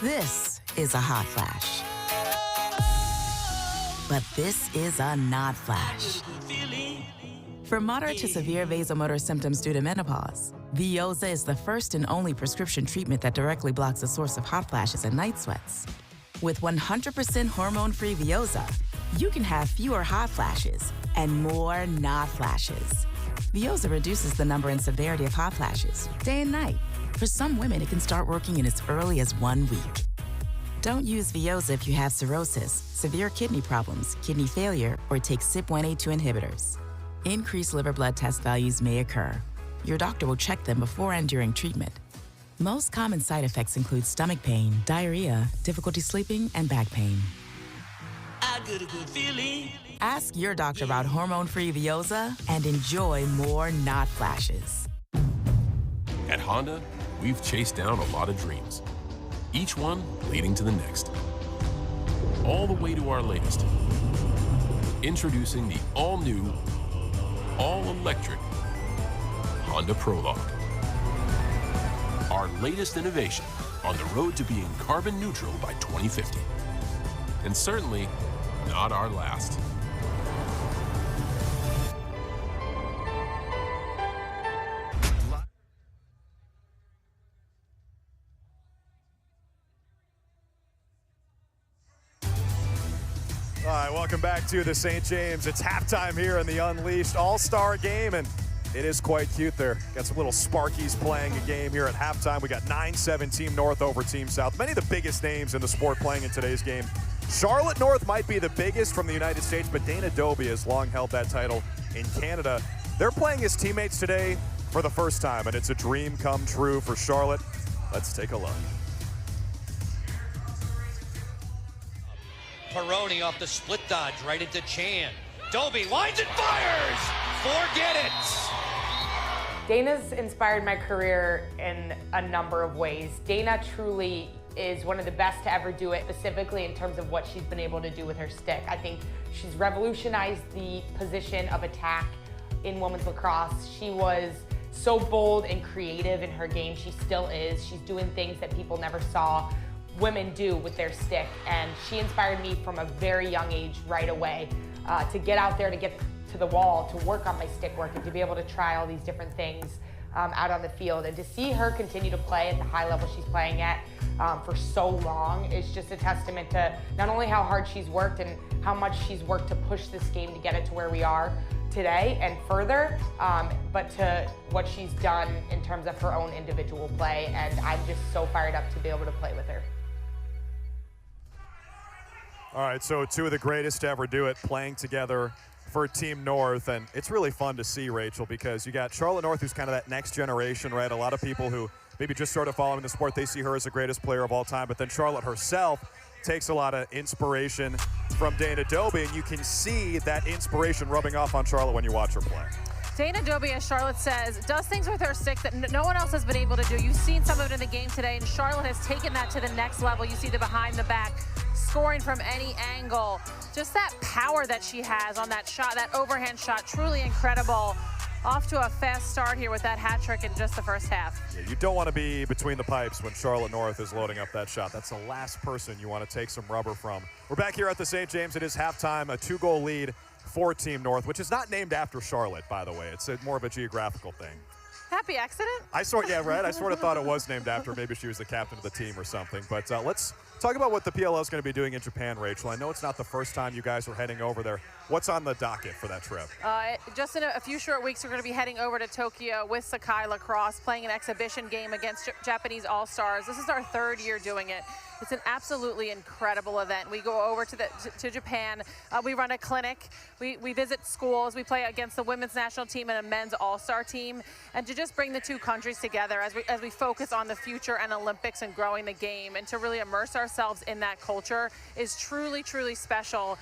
S6: This is a hot flash. But this is a not flash. For moderate to severe vasomotor symptoms due to menopause, Veoza is the first and only prescription treatment that directly blocks the source of hot flashes and night sweats. With 100% hormone-free Veoza, you can have fewer hot flashes and more not flashes. Veoza reduces the number and severity of hot flashes, day and night. For some women, it can start working in as early as 1 week. Don't use Veoza if you have cirrhosis, severe kidney problems, kidney failure, or take CYP1A2 inhibitors. Increased liver blood test values may occur. Your doctor will check them before and during treatment. Most common side effects include stomach pain, diarrhea, difficulty sleeping, and back pain.
S7: I got a good feeling.
S6: Ask your doctor about hormone-free Veoza and enjoy more not flashes.
S16: At Honda, we've chased down a lot of dreams, each one leading to the next. All the way to our latest. Introducing the all-new, all-electric Honda Prologue. Our latest innovation on the road to being carbon neutral by 2050. And certainly not our last.
S1: All right, welcome back to the St. James. It's halftime here in the Unleashed All-Star Game, and it is quite cute there. Got some little Sparkies playing a game here at halftime. We got 9-7 Team North over Team South. Many of the biggest names in the sport playing in today's game. Charlotte North might be the biggest from the United States, but Dana Dobie has long held that title in Canada. They're playing as teammates today for the first time, and it's a dream come true for Charlotte. Let's take a look.
S17: Peroni off the split dodge right into Chan. Dobie lines and fires! Forget it!
S4: Dana's inspired my career in a number of ways. Dana truly is one of the best to ever do it, specifically in terms of what she's been able to do with her stick. I think she's revolutionized the position of attack in women's lacrosse. She was so bold and creative in her game. She still is. She's doing things that people never saw women do with their stick, and she inspired me from a very young age right away to get out there, to get to the wall, to work on my stick work, and to be able to try all these different things out on the field. And to see her continue to play at the high level she's playing at for so long is just a testament to not only how hard she's worked and how much she's worked to push this game to get it to where we are today and further, but to what she's done in terms of her own individual play. And I'm just so fired up to be able to play with her.
S1: All right, so two of the greatest to ever do it playing together for Team North, and it's really fun to see, Rachel, because you got Charlotte North, who's kind of that next generation, right? A lot of people who maybe just started following the sport, they see her as the greatest player of all time, but then Charlotte herself takes a lot of inspiration from Dana Dobie, and you can see that inspiration rubbing off on Charlotte when you watch her play.
S2: Dana Dobie, as Charlotte says, does things with her stick that no one else has been able to do. You've seen some of it in the game today, and Charlotte has taken that to the next level. You see the behind the back, scoring from any angle. Just that power that she has on that shot, that overhand shot, truly incredible. Off to a fast start here with that hat trick in just the first half.
S1: Yeah, you don't want to be between the pipes when Charlotte North is loading up that shot. That's the last person you want to take some rubber from. We're back here at the St. James. It is halftime, a 2-goal lead for Team North, which is not named after Charlotte, by the way. It's more of a geographical thing.
S2: Happy accident?
S1: I sort of thought it was named after. Maybe she was the captain of the team or something. But let's talk about what the PLL is going to be doing in Japan, Rachel. I know it's not the first time you guys are heading over there. What's on the docket for that trip?
S2: Just in a few short weeks, we're going to be heading over to Tokyo with Sakai Lacrosse, playing an exhibition game against Japanese All-Stars. This is our third year doing it. It's an absolutely incredible event. We go over to Japan. We run a clinic. We visit schools. We play against the women's national team and a men's all-star team. And to just bring the two countries together as we focus on the future and Olympics and growing the game, and to really immerse ourselves in that culture is truly, truly special.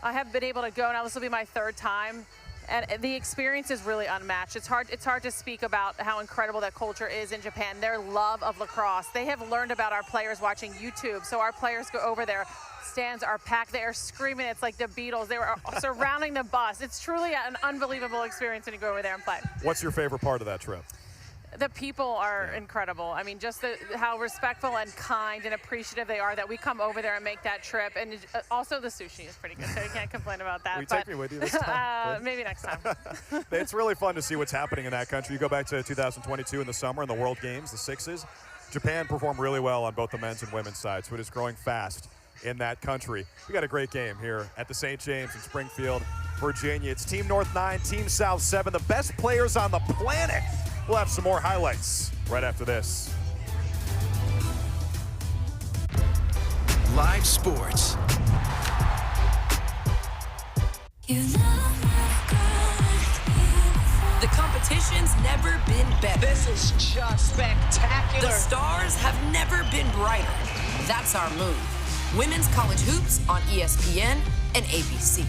S2: I have been able to go now. This will be my third time. And the experience is really unmatched. It's hard to speak about how incredible that culture is in Japan. Their love of lacrosse. They have learned about our players watching YouTube. So our players go over there. Stands are packed. They are screaming. It's like the Beatles. They were surrounding the bus. It's truly an unbelievable experience when you go over there and play.
S1: What's your favorite part of that trip?
S2: The people are incredible. I mean, just how respectful and kind and appreciative they are that we come over there and make that trip. And also the sushi is pretty good, so you can't complain about that.
S1: Will you take me with you this time?
S2: Maybe next time.
S1: It's really fun to see what's happening in that country. You go back to 2022 in the summer in the World Games, the Sixes. Japan performed really well on both the men's and women's side, so it is growing fast in that country. We got a great game here at the St. James in Springfield, Virginia. It's Team North 9, Team South 7, the best players on the planet. We'll have some more highlights right after this.
S5: Live sports.
S8: The competition's never been better.
S23: This is just spectacular.
S8: The stars have never been brighter. That's our move. Women's college hoops on ESPN and ABC.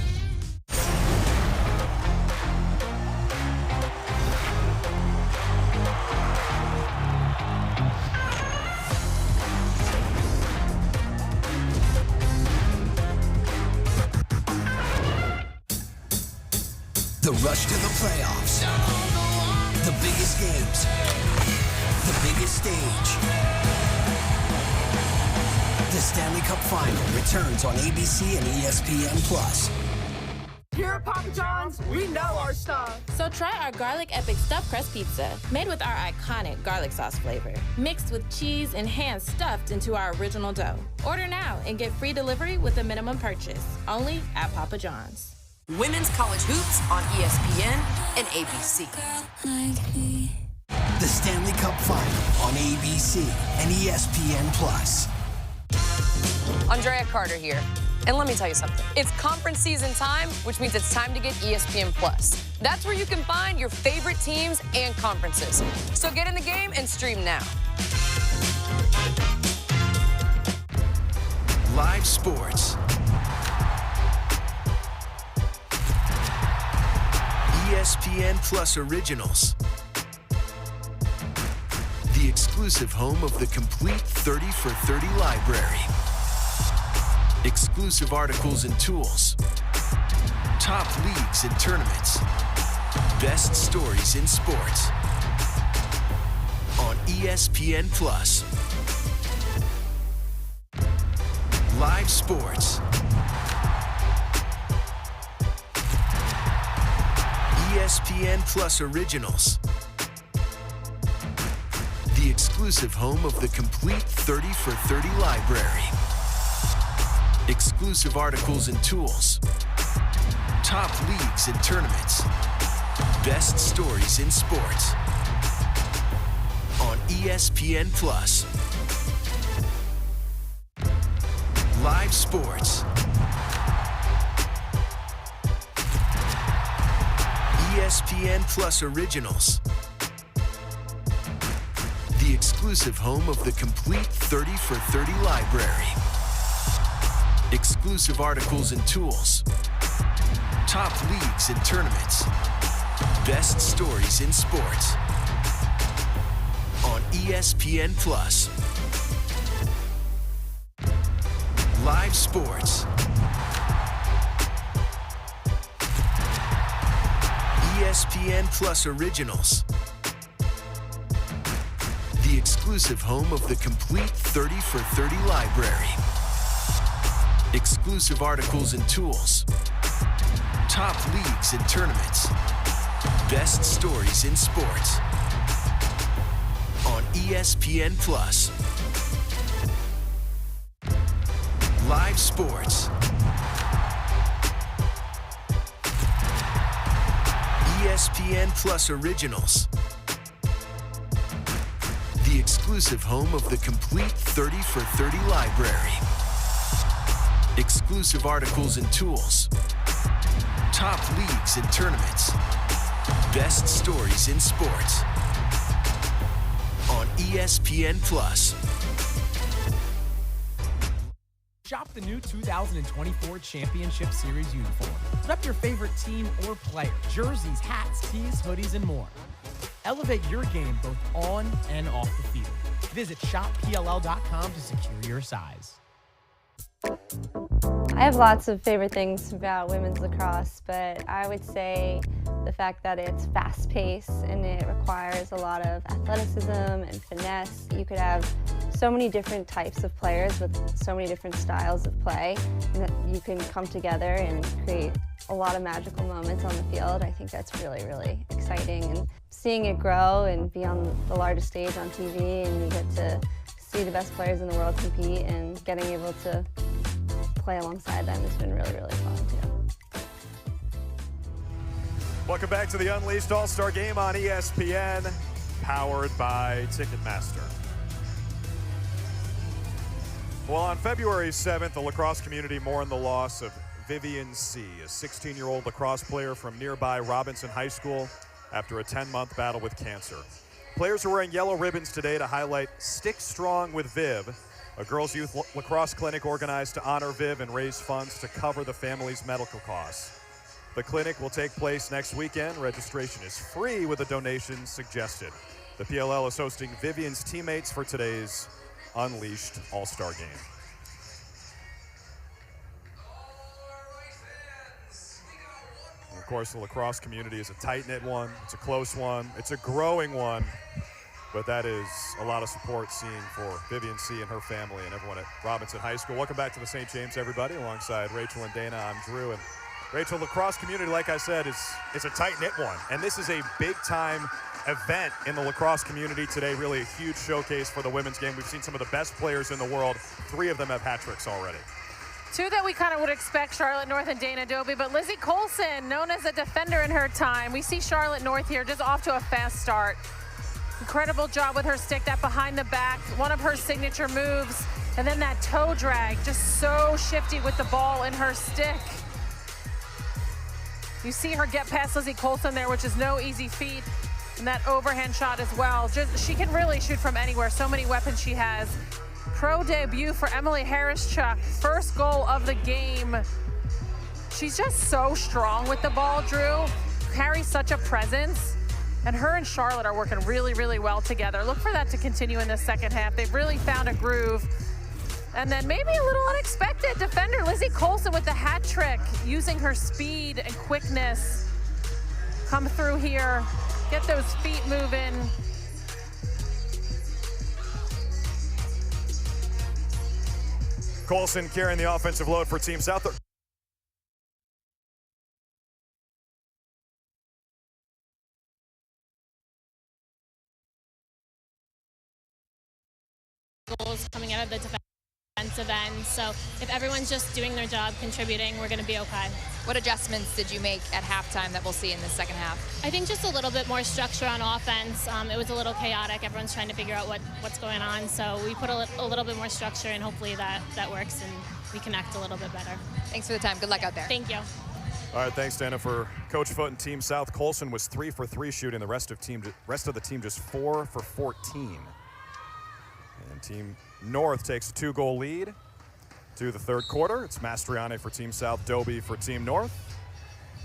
S5: The rush to the playoffs. The biggest games. The biggest stage. The Stanley Cup Final returns on ABC and ESPN+.
S24: Here at Papa John's, we know our stuff.
S25: So try our Garlic Epic Stuffed Crust Pizza, made with our iconic garlic sauce flavor, mixed with cheese and hand stuffed into our original dough. Order now and get free delivery with a minimum purchase, only at Papa John's.
S8: Women's college hoops on ESPN and ABC.
S5: The Stanley Cup Final on ABC and ESPN+.
S26: Andrea Carter here. And let me tell you something. It's conference season time, which means it's time to get ESPN+. That's where you can find your favorite teams and conferences. So get in the game and stream now.
S5: Live sports. ESPN+ Originals. The exclusive home of the complete 30 for 30 library. Exclusive articles and tools. Top leagues and tournaments. Best stories in sports. On ESPN+. Live sports. ESPN+ Originals. The exclusive home of the complete 30 for 30 library. Exclusive articles and tools. Top leagues and tournaments. Best stories in sports. On ESPN+. Live sports. ESPN+ Originals. The exclusive home of the complete 30 for 30 library. Exclusive articles and tools. Top leagues and tournaments. Best stories in sports. On ESPN+. Live sports. ESPN+ Originals. The exclusive home of the complete 30 for 30 library. Exclusive articles and tools. Top leagues and tournaments. Best stories in sports. On ESPN+. Live sports. ESPN+ Originals. The exclusive home of the complete 30 for 30 library. Exclusive articles and tools. Top leagues and tournaments. Best stories in sports. On ESPN+.
S27: Shop the new 2024 Championship Series uniform. Rep your favorite team or player. Jerseys, hats, tees, hoodies, and more. Elevate your game both on and off the field. Visit shoppll.com to secure your size.
S28: I have lots of favorite things about women's lacrosse, but I would say the fact that it's fast-paced and it requires a lot of athleticism and finesse. You could have so many different types of players with so many different styles of play, and that you can come together and create a lot of magical moments on the field. I think that's really, really exciting. And seeing it grow and be on the largest stage on TV, and you get to see the best players in the world compete, and getting able to play alongside them has been really, really fun too.
S1: Welcome back to the Unleashed All-Star Game on ESPN, powered by Ticketmaster. Well, on February 7th, the lacrosse community mourned the loss of Vivian C., a 16-year-old lacrosse player from nearby Robinson High School after a 10-month battle with cancer. Players are wearing yellow ribbons today to highlight Stick Strong with Viv, a girls' youth lacrosse clinic organized to honor Viv and raise funds to cover the family's medical costs. The clinic will take place next weekend. Registration is free with a donation suggested. The PLL is hosting Vivian's teammates for today's Unleashed All-Star Game. And of course, the lacrosse community is a tight-knit one. It's a close one. It's a growing one. But that is a lot of support seen for Vivian C. and her family and everyone at Robinson High School. Welcome back to the St. James, everybody. Alongside Rachel and Dana, I'm Drew. And Rachel, lacrosse community, like I said, is a tight-knit one. And this is a big-time event in the lacrosse community today. Really a huge showcase for the women's game. We've seen some of the best players in the world. 3 of them have hat tricks already.
S2: 2 that we kind of would expect, Charlotte North and Dana Dobie, but Lizzie Colson, known as a defender in her time. We see Charlotte North here just off to a fast start. Incredible job with her stick, that behind the back, one of her signature moves, and then that toe drag, just so shifty with the ball in her stick. You see her get past Lizzie Colson there, which is no easy feat. And that overhand shot as well. She can really shoot from anywhere. So many weapons she has. Pro debut for Emily Harris-Chuck. First goal of the game. She's just so strong with the ball, Drew. Carries such a presence. And her and Charlotte are working really, really well together. Look for that to continue in the second half. They've really found a groove. And then maybe a little unexpected defender, Lizzie Colson with the hat trick, using her speed and quickness. Come through here. Get those feet moving.
S1: Colson carrying the offensive load for Team South.
S3: Goals coming out of the defensive end. So if everyone's just doing their job, contributing, we're going to be okay.
S9: What adjustments did you make at halftime that we'll see in the second half?
S3: I think just a little bit more structure on offense. It was a little chaotic. Everyone's trying to figure out what's going on. So we put a little bit more structure, and hopefully that works and we connect a little bit better.
S9: Thanks for the time. Good luck out there.
S3: Thank you.
S1: All right, thanks, Dana. For Coach Foot and Team South, Colson was 3 for 3 shooting. The rest of the team just 4 for 14. And Team North takes a 2-goal lead to the third quarter. It's Mastriani for Team South, Dobie for Team North.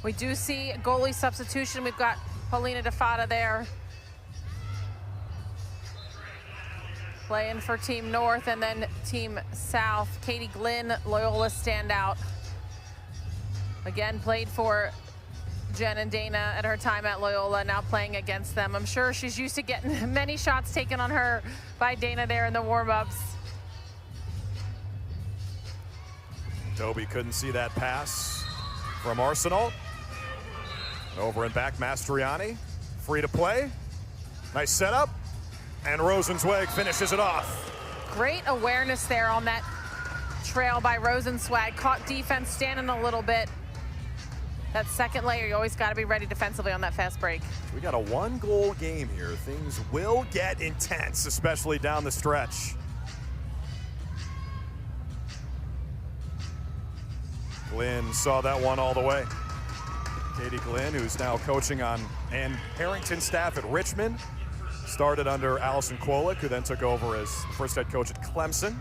S2: We do see goalie substitution. We've got Paulina DeFada there playing for Team North, and then Team South, Katie Glynn, Loyola standout. Again, played for Jen and Dana at her time at Loyola, now playing against them. I'm sure she's used to getting many shots taken on her by Dana there in the warm-ups.
S1: Dobie couldn't see that pass from Arsenal. Over and back, Mastriani, free to play. Nice setup, and Rosenzweig finishes it off.
S2: Great awareness there on that trail by Rosenzweig. Caught defense standing a little bit. That second layer, you always got to be ready defensively on that fast break.
S1: We got a 1-goal game here. Things will get intense, especially down the stretch. Glynn saw that one all the way. Katie Glynn, who's now coaching on Ann Harrington's staff at Richmond, started under Allison Kwolek, who then took over as first head coach at Clemson.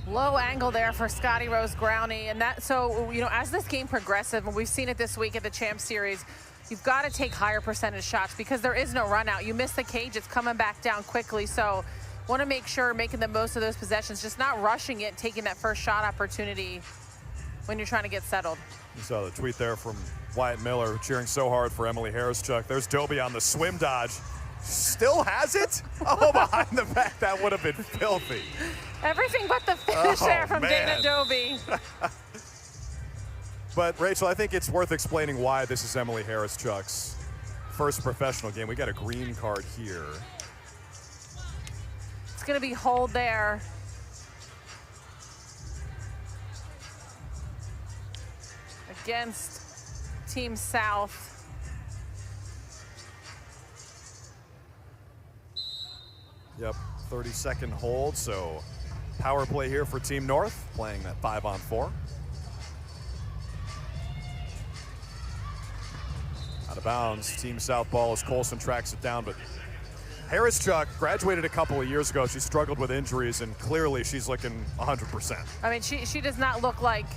S2: Low angle there for Scotty Rose Growney, and that, so, you know, as this game progresses, and we've seen it this week at the Champ Series, you've got to take higher percentage shots because there is no run out. You miss the cage, it's coming back down quickly, so want to make sure making the most of those possessions, just not rushing it, taking that first shot opportunity when you're trying to get settled.
S1: You saw the tweet there from Wyatt Miller cheering so hard for Emily Harris-Chuck. There's Dobie on the swim dodge. Still has it? Oh, behind the back, that would have been filthy.
S2: Everything but the finish there from
S1: man.
S2: Dana Dobie.
S1: But, Rachel, I think it's worth explaining why this is Emily Harris-Chuck's first professional game. We got a green card here.
S2: It's going to be hold there. against Team South.
S1: Yep, 30-second hold, so power play here for Team North, playing that 5-on-4. Out of bounds, Team South ball as Colson tracks it down, but Harris-Chuck graduated a couple of years ago. She struggled with injuries, and clearly she's looking 100%.
S2: I mean, she does not look like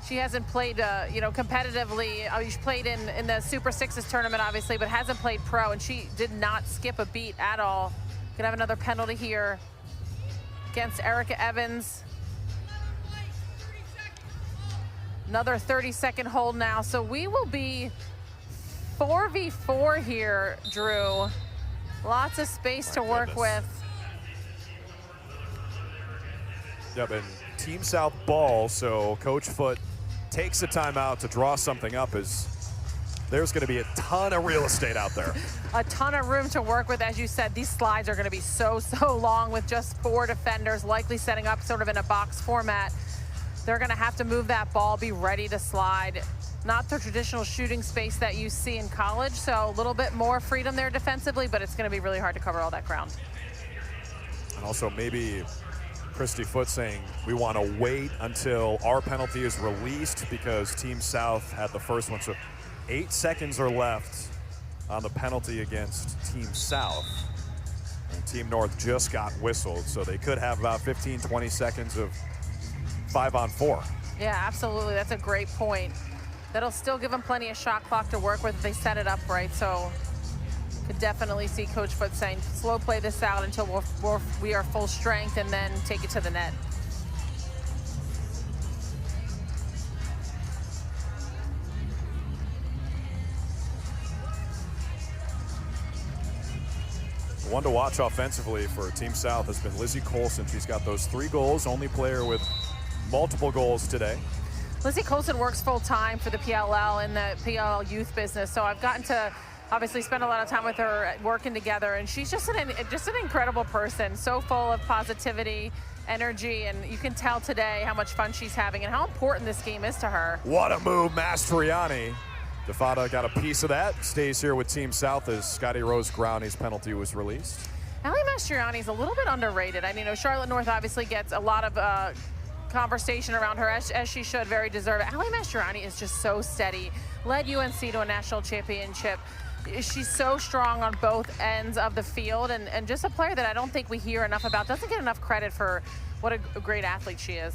S2: she hasn't played, competitively. She played in the Super Sixes tournament, obviously, but hasn't played pro, and she did not skip a beat at all. Gonna have another penalty here against Erica Evans. Another 30-second hold now, so we will be 4v4 here, Drew. Lots of space to work with.
S1: Yep, and Team South ball, so Coach Foote takes a timeout to draw something up as there's going to be a ton of real estate out there.
S2: A ton of room to work with. As you said, these slides are going to be so long with just 4 defenders, likely setting up sort of in a box format. They're going to have to move that ball, be ready to slide. Not the traditional shooting space that you see in college, so a little bit more freedom there defensively, but it's going to be really hard to cover all that ground.
S1: And also maybe Christy Foote saying we want to wait until our penalty is released because Team South had the first one. So 8 seconds are left on the penalty against Team South. And Team North just got whistled, so they could have about 15, 20 seconds of 5-on-4.
S2: Yeah, absolutely. That's a great point. That'll still give them plenty of shot clock to work with if they set it up right. So could definitely see Coach Foote saying, slow play this out until we are full strength and then take it to the net.
S1: The one to watch offensively for Team South has been Lizzie Colson. She's got those 3 goals, only player with multiple goals today.
S2: Lizzie Colson works full-time for the PLL in the PLL youth business, so I've gotten to obviously spend a lot of time with her working together, and she's just an incredible person, so full of positivity, energy, and you can tell today how much fun she's having and how important this game is to her.
S1: What a move, Mastriani. DeFada got a piece of that, stays here with Team South as Scotty Rose Growney's penalty was released.
S2: Allie Mastriani's a little bit underrated. I mean, Charlotte North obviously gets a lot of conversation around her, as she should, very deserved. Allie Mastriani is just so steady, led UNC to a national championship. She's so strong on both ends of the field, and just a player that I don't think we hear enough about, doesn't get enough credit for what a great athlete she is.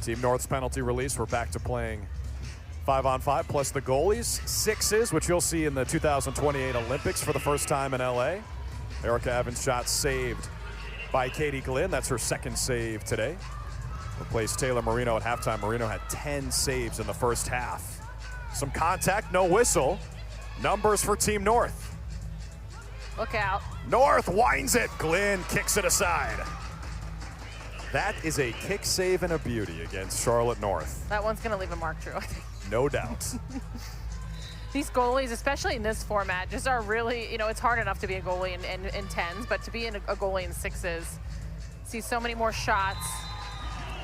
S1: Team North's penalty release, we're back to playing 5-on-5 plus the goalies, 6s, which you'll see in the 2028 Olympics for the first time in LA. Erica Evans' shot saved by Katie Glynn. That's her second save today. Replaced Taylor Marino at halftime. Marino had 10 saves in the first half. Some contact, no whistle. Numbers for Team North.
S2: Look out.
S1: North winds it. Glynn kicks it aside. That is a kick save and a beauty against Charlotte North.
S2: That one's going to leave a mark, Drew, I think.
S1: No doubt.
S2: These goalies, especially in this format, just are really, it's hard enough to be a goalie in 10s, but to be a goalie in 6s, see so many more shots,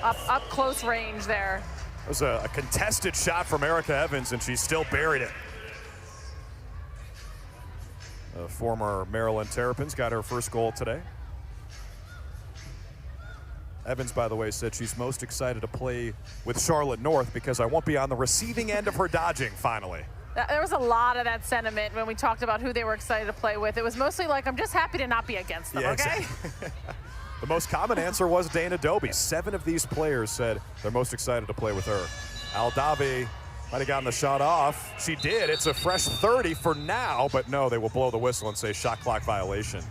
S2: up close range there.
S1: It was a contested shot from Erica Evans, and she still buried it. Former Maryland Terrapins got her first goal today. Evans, by the way, said she's most excited to play with Charlotte North because I won't be on the receiving end of her dodging finally.
S2: There was a lot of that sentiment when we talked about who they were excited to play with. It was mostly like, I'm just happy to not be against them, okay?
S1: Exactly. The most common answer was Dana Dobie. 7 of these players said they're most excited to play with her. Aldavi might have gotten the shot off. She did. It's a fresh 30 for now, but no, they will blow the whistle and say shot clock violation.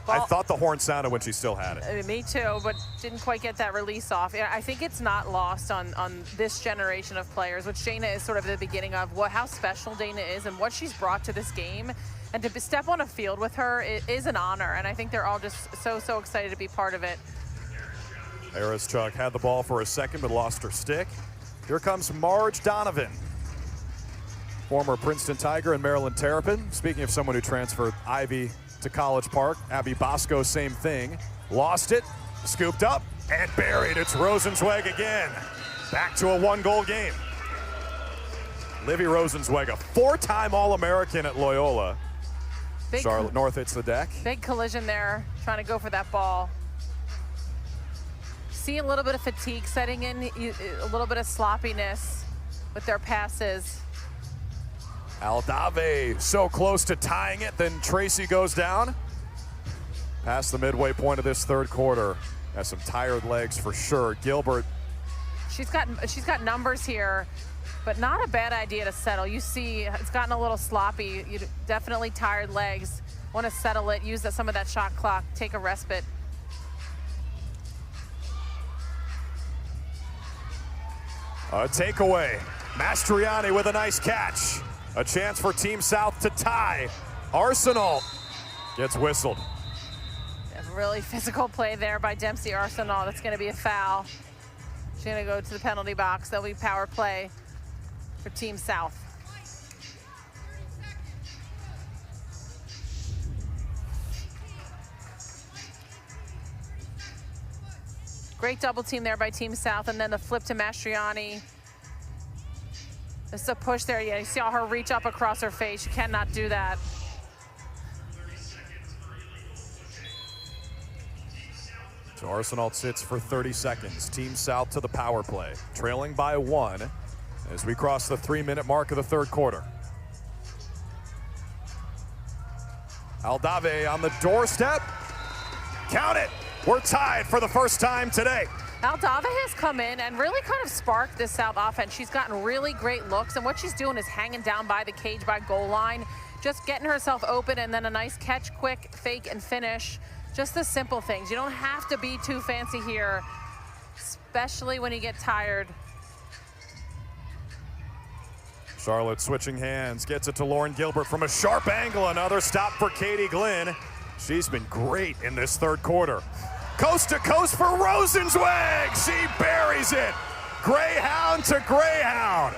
S1: Well, I thought the horn sounded when she still had it.
S2: Me too, but didn't quite get that release off. I think it's not lost on this generation of players, which Dana is sort of the beginning of, how special Dana is and what she's brought to this game. And to step on a field with her is an honor, and I think they're all just so excited to be part of it.
S1: Harris-Chuck had the ball for a second, but lost her stick. Here comes Marge Donovan, former Princeton Tiger and Maryland Terrapin. Speaking of someone who transferred Ivy to College Park, Abby Bosco, same thing. Lost it, scooped up, and buried. It's Rosenzweig again. Back to a 1-goal game. Livy Rosenzweig, four-time All-American at Loyola. Charlotte North hits the deck.
S2: Big collision there, trying to go for that ball. See a little bit of fatigue setting in, a little bit of sloppiness with their passes.
S1: Aldave so close to tying it, then Tracy goes down. Past the midway point of this third quarter. Has some tired legs for sure. Gilbert.
S2: She's got numbers here, but not a bad idea to settle. You see it's gotten a little sloppy. You definitely tired legs. Want to settle it, use some of that shot clock, take a respite.
S1: A takeaway. Mastriani with a nice catch. A chance for Team South to tie. Arsenal gets whistled.
S2: A really physical play there by Dempsey Arsenal. That's going to be a foul. She's going to go to the penalty box. There'll be power play for Team South. Great double team there by Team South, and then the flip to Mastriani. This is a push there. Yeah, you saw her reach up across her face. You cannot do that.
S1: So Arsenal sits for 30 seconds. Team South to the power play, trailing by 1 as we cross the 3-minute mark of the third quarter. Aldave on the doorstep. Count it. We're tied for the first time today.
S2: Aldave has come in and really kind of sparked this South offense. She's gotten really great looks, and what she's doing is hanging down by the cage by goal line, just getting herself open, and then a nice catch, quick, fake, and finish. Just the simple things. You don't have to be too fancy here, especially when you get tired.
S1: Charlotte switching hands, gets it to Lauren Gilbert from a sharp angle. Another stop for Katie Glynn. She's been great in this third quarter. Coast to coast for Rosenzweig. She buries it. Greyhound to Greyhound.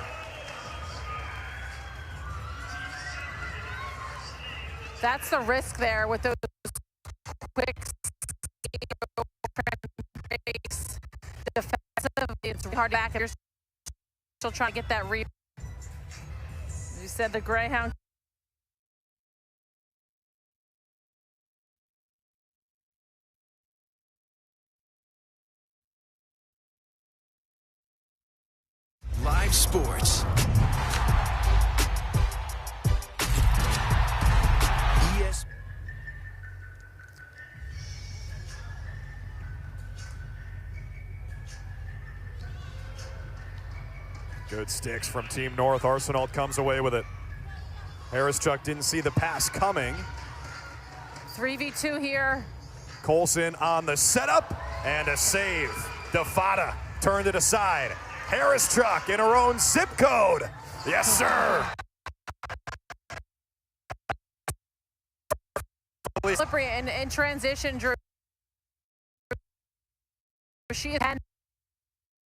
S2: That's the risk there with those quick breaks. Defensive, it's hard back. You're still trying to get that read. You said the Greyhound.
S5: Live sports.
S1: Good sticks from Team North. Arsenal comes away with it. Harris-Chuck didn't see the pass coming.
S2: 3v2 here.
S1: Colson on the setup and a save. DeFada turned it aside. Harris-Chuck in her own zip code. Yes, sir.
S2: Slippery in transition, Drew. She can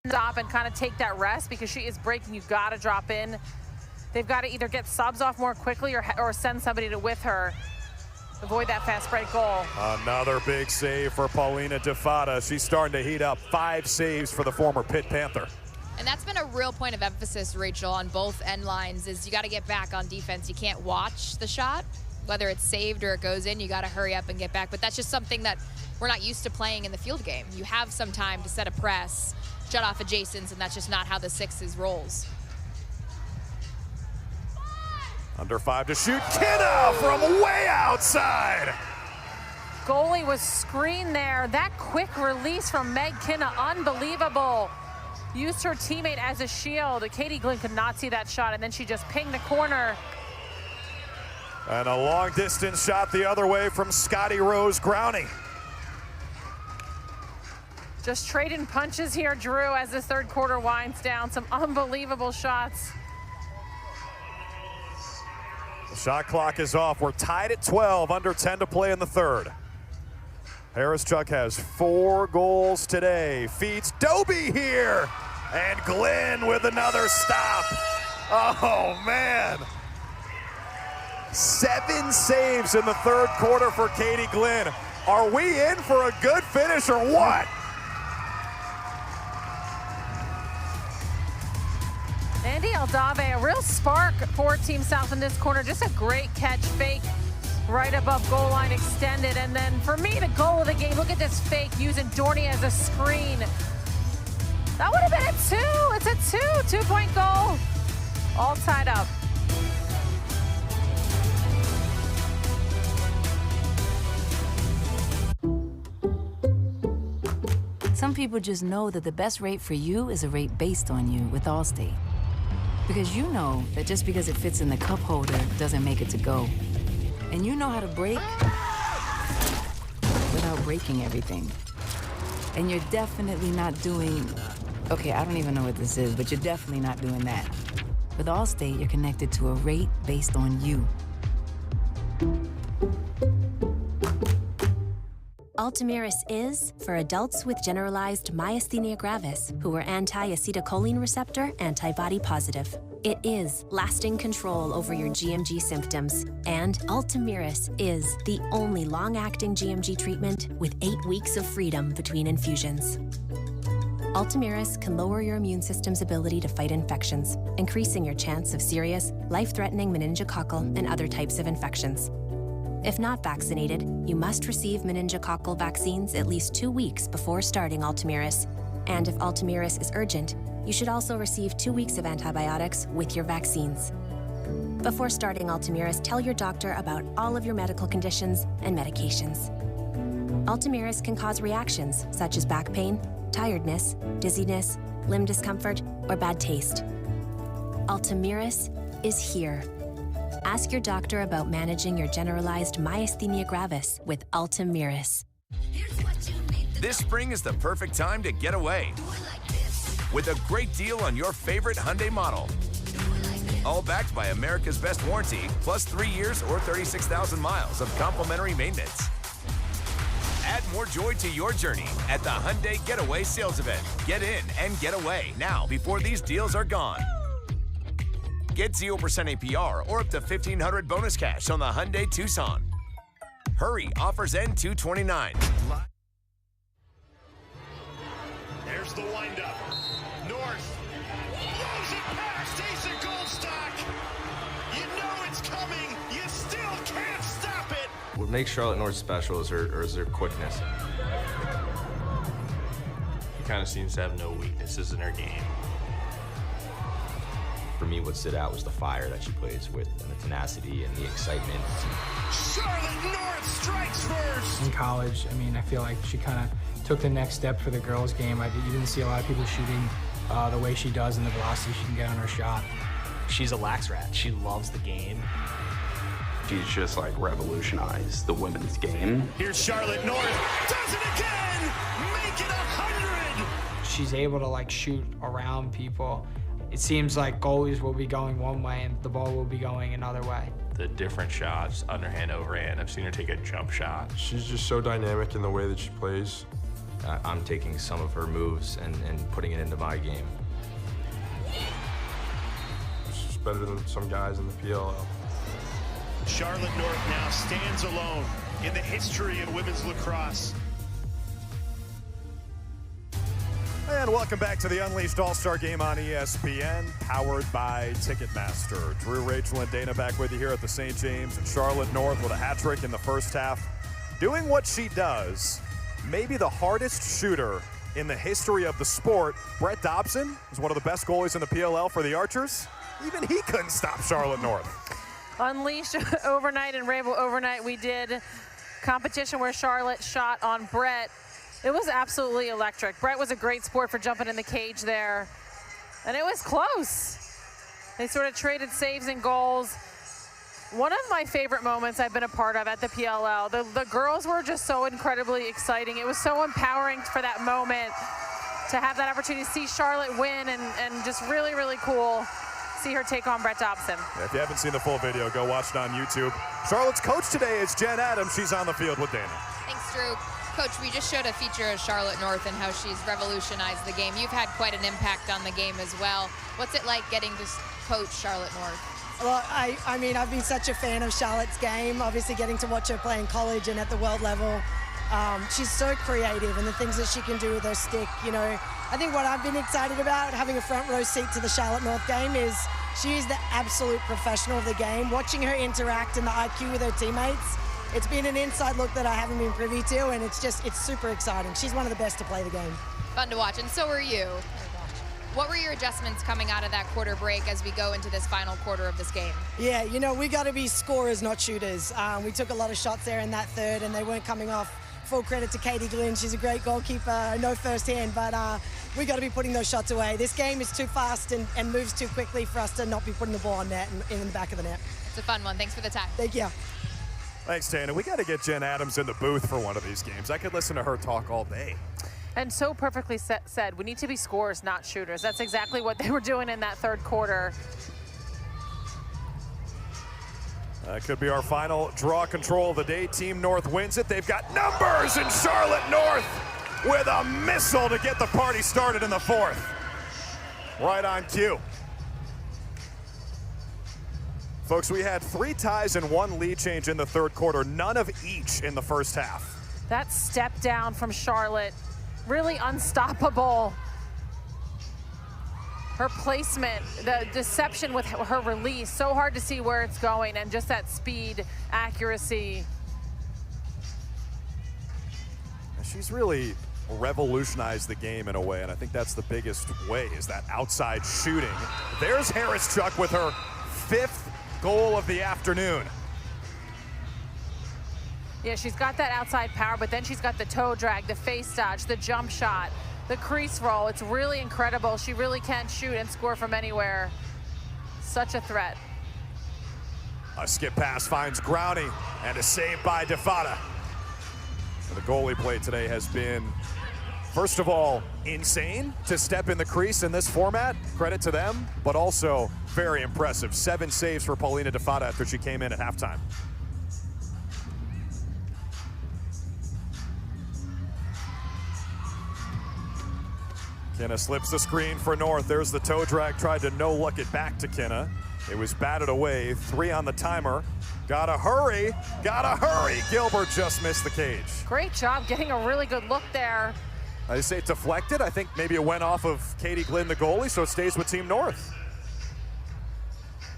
S2: stop and kind of take that rest because she is breaking. You've got to drop in. They've got to either get subs off more quickly or send somebody to with her. Avoid that fast break goal.
S1: Another big save for Paulina DeFada. She's starting to heat up. 5 saves for the former Pitt Panther.
S9: And that's been a real point of emphasis, Rachel, on both end lines, is you got to get back on defense. You can't watch the shot, whether it's saved or it goes in. You got to hurry up and get back. But that's just something that we're not used to playing in the field game. You have some time to set a press, shut off adjacents, and that's just not how the Sixes rolls.
S1: Under 5 to shoot. Kinna from way outside.
S2: Goalie was screened there. That quick release from Meg Kinna, unbelievable. Used her teammate as a shield. Katie Glynn could not see that shot, and then she just pinged the corner.
S1: And a long distance shot the other way from Scotty Rose Growney.
S2: Just trading punches here, Drew, as this third quarter winds down. Some unbelievable shots.
S1: The shot clock is off. We're tied at 12, under 10 to play in the third. Harris-Chuck has 4 goals today. Feeds Doby here. And Glynn with another stop. Oh, man. 7 saves in the third quarter for Katie Glynn. Are we in for a good finish or what?
S2: Andy Aldave, a real spark for Team South in this corner. Just a great catch, fake right above goal line, extended. And then for me, the goal of the game, look at this fake using Dorney as a screen. That would have been a 2. It's a 2-point goal. All tied up.
S10: Some people just know that the best rate for you is a rate based on you with Allstate. Because you know that just because it fits in the cup holder doesn't make it to go. And you know how to brake without breaking everything. And you're definitely not doing, okay, I don't even know what this is, but you're definitely not doing that. With Allstate, you're connected to a rate based on you.
S11: Ultomiris is for adults with generalized myasthenia gravis who are anti-acetylcholine receptor antibody positive. It is lasting control over your GMG symptoms, and Ultomiris is the only long-acting GMG treatment with 8 weeks of freedom between infusions. Ultomiris can lower your immune system's ability to fight infections, increasing your chance of serious, life-threatening meningococcal and other types of infections. If not vaccinated, you must receive meningococcal vaccines at least 2 weeks before starting Ultomiris. And if Ultomiris is urgent, you should also receive 2 weeks of antibiotics with your vaccines. Before starting Ultomiris, tell your doctor about all of your medical conditions and medications. Ultomiris can cause reactions such as back pain, tiredness, dizziness, limb discomfort, or bad taste. Ultomiris is here. Ask your doctor about managing your generalized myasthenia gravis with Ultomiris.
S13: This spring is the perfect time to get away with a great deal on your favorite Hyundai model. All backed by America's best warranty, plus 3 years or 36,000 miles of complimentary maintenance. Add more joy to your journey at the Hyundai Getaway Sales Event. Get in and get away now before these deals are gone. Get 0% APR or up to $1,500 bonus cash on the Hyundai Tucson. Hurry, offers end 2/29.
S14: There's the windup. North blows it past Asa Goldstock. You know it's coming. You still can't stop it.
S18: What makes Charlotte North special is her quickness.
S19: She kind of seems to have no weaknesses in her game.
S18: For me, what stood out was the fire that she plays with and the tenacity and the excitement.
S14: Charlotte North strikes first.
S20: In college, I mean, I feel like she kind of took the next step for the girls' game. You didn't see a lot of people shooting the way she does and the velocity she can get on her shot.
S21: She's a lax rat. She loves the game.
S29: She's just like revolutionized the women's game.
S14: Here's Charlotte North. Does it again. Make it 100.
S20: She's able to like shoot around people. It seems like goalies will be going one way and the ball will be going another way.
S19: The different shots, underhand, overhand. I've seen her take a jump shot.
S30: She's just so dynamic in the way that she plays.
S18: I'm taking some of her moves and putting it into my game.
S30: She's better than some guys in the PLL.
S14: Charlotte North now stands alone in the history of women's lacrosse.
S1: And welcome back to the Unleashed All-Star Game on ESPN, powered by Ticketmaster. Drew, Rachel, and Dana back with you here at the St. James. And Charlotte North with a hat trick in the first half. Doing what she does, maybe the hardest shooter in the history of the sport. Brett Dobson is one of the best goalies in the PLL for the Archers. Even he couldn't stop Charlotte North.
S2: Unleashed overnight and Rainbow overnight, we did competition where Charlotte shot on Brett. It was absolutely electric. Brett was a great sport for jumping in the cage there. And it was close. They sort of traded saves and goals. One of my favorite moments I've been a part of at the PLL. The girls were just so incredibly exciting. It was so empowering for that moment to have that opportunity to see Charlotte win and just really, really cool see her take on Brett Dobson.
S1: Yeah, if you haven't seen the full video, go watch it on YouTube. Charlotte's coach today is Jen Adams. She's on the field with Dana.
S9: Thanks, Drew. Coach, we just showed a feature of Charlotte North and how she's revolutionized the game. You've had quite an impact on the game as well. What's it like getting to coach Charlotte North?
S31: Well, I mean, I've been such a fan of Charlotte's game, obviously getting to watch her play in college and at the world level. She's so creative, and the things that she can do with her stick, you know, I think what I've been excited about, having a front row seat to the Charlotte North game, is she is the absolute professional of the game. Watching her interact and the IQ with her teammates, it's been an inside look that I haven't been privy to, and it's super exciting. She's one of the best to play the game.
S9: Fun to watch, and so are you. What were your adjustments coming out of that quarter break as we go into this final quarter of this game?
S31: Yeah, you know, we got to be scorers, not shooters. We took a lot of shots there in that third, and they weren't coming off. Full credit to Katie Glynn. She's a great goalkeeper. I know firsthand, but we got to be putting those shots away. This game is too fast and moves too quickly for us to not be putting the ball on net and in the back of the net.
S9: It's a fun one. Thanks for the time.
S31: Thank you.
S1: Thanks, Tana. We got to get Jen Adams in the booth for one of these games. I could listen to her talk all day.
S2: And so perfectly said, we need to be scorers, not shooters. That's exactly what they were doing in that third quarter.
S1: That could be our final draw control of the day. Team North wins it. They've got numbers in Charlotte North with a missile to get the party started in the fourth. Right on cue. Folks, we had 3 ties and 1 lead change in the third quarter, none of each in the first half.
S2: That step down from Charlotte, really unstoppable. Her placement, the deception with her release, so hard to see where it's going, and just that speed, accuracy.
S1: She's really revolutionized the game in a way, and I think that's the biggest way, is that outside shooting. There's Harris Chuck with her 5th goal of the afternoon.
S2: Yeah, she's got that outside power, but then she's got the toe drag, the face dodge, the jump shot, the crease roll. It's really incredible. She really can shoot and score from anywhere. Such a threat.
S1: A skip pass finds Growney, and a save by Defada. The goalie play today has been, first of all, insane to step in the crease in this format. Credit to them, but also very impressive. 7 saves for Paulina Defada after she came in at halftime. Kinna slips the screen for North. There's the toe drag, tried to no-look it back to Kinna. It was batted away, 3 on the timer. Gotta hurry, gotta hurry. Gilbert just missed the cage.
S2: Great job getting a really good look there.
S1: I say deflected. I think maybe it went off of Katie Glynn, the goalie, so it stays with Team North.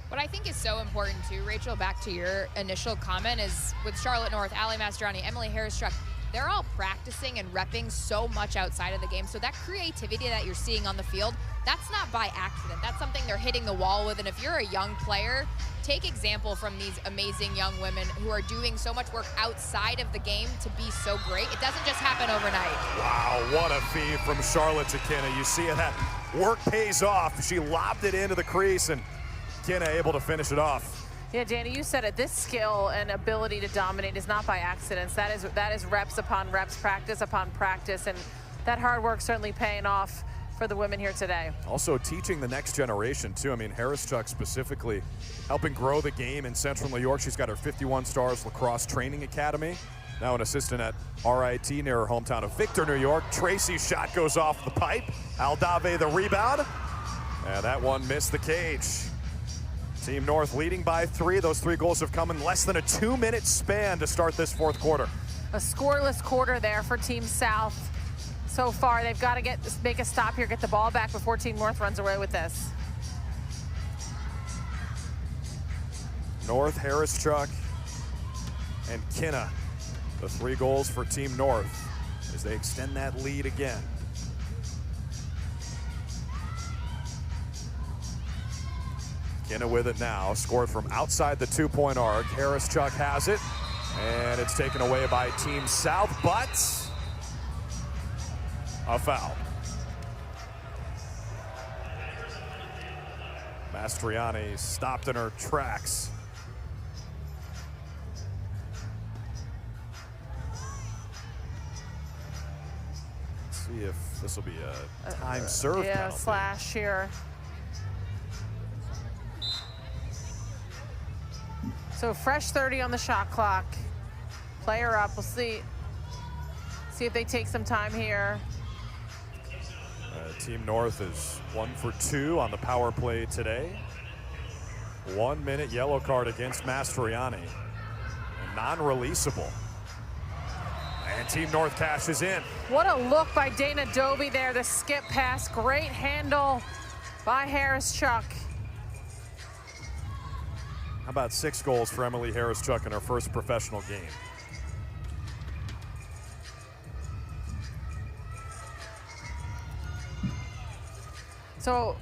S9: What I think is so important too, Rachel, back to your initial comment, is with Charlotte North, Allie Mastriani, Emily Harris-Struck, they're all practicing and repping so much outside of the game. So that creativity that you're seeing on the field, that's not by accident. That's something they're hitting the wall with. And if you're a young player, take example from these amazing young women who are doing so much work outside of the game to be so great. It doesn't just happen overnight.
S1: Wow, what a feed from Charlotte to Kinna. You see that work pays off. She lobbed it into the crease, and Kinna able to finish it off.
S2: Yeah, Danny, you said it. This skill and ability to dominate is not by accidents. That is reps upon reps, practice upon practice, and that hard work certainly paying off for the women here today.
S1: Also teaching the next generation, too. I mean, Harris-Struck specifically helping grow the game in Central New York. She's got her 51 Stars Lacrosse Training Academy. Now an assistant at RIT near her hometown of Victor, New York. Tracy's shot goes off the pipe. Aldave the rebound. And that one missed the cage. Team North leading by 3. Those 3 goals have come in less than a 2-minute span to start this fourth quarter.
S2: A scoreless quarter there for Team South. So far, they've got to make a stop here, get the ball back before Team North runs away with this.
S1: North, Harris-Struck, and Kinna, the 3 goals for Team North as they extend that lead again. Kinna with it now, scored from outside the 2-point arc. Harris-Struck has it, and it's taken away by Team South, but a foul. Mastriani stopped in her tracks. Let's see if this will be a time serve
S2: Yeah,
S1: penalty.
S2: slash here. So fresh 30 on the shot clock. Player up, we'll see if they take some time here.
S1: Team North is 1 for 2 on the power play today. 1 minute yellow card against Mastriani. And non-releasable. And Team North cashes in.
S2: What a look by Dana Dobie there, the skip pass. Great handle by Harris-Chuck.
S1: How about 6 goals for Emily Harris-Chuck in her first professional game?
S2: So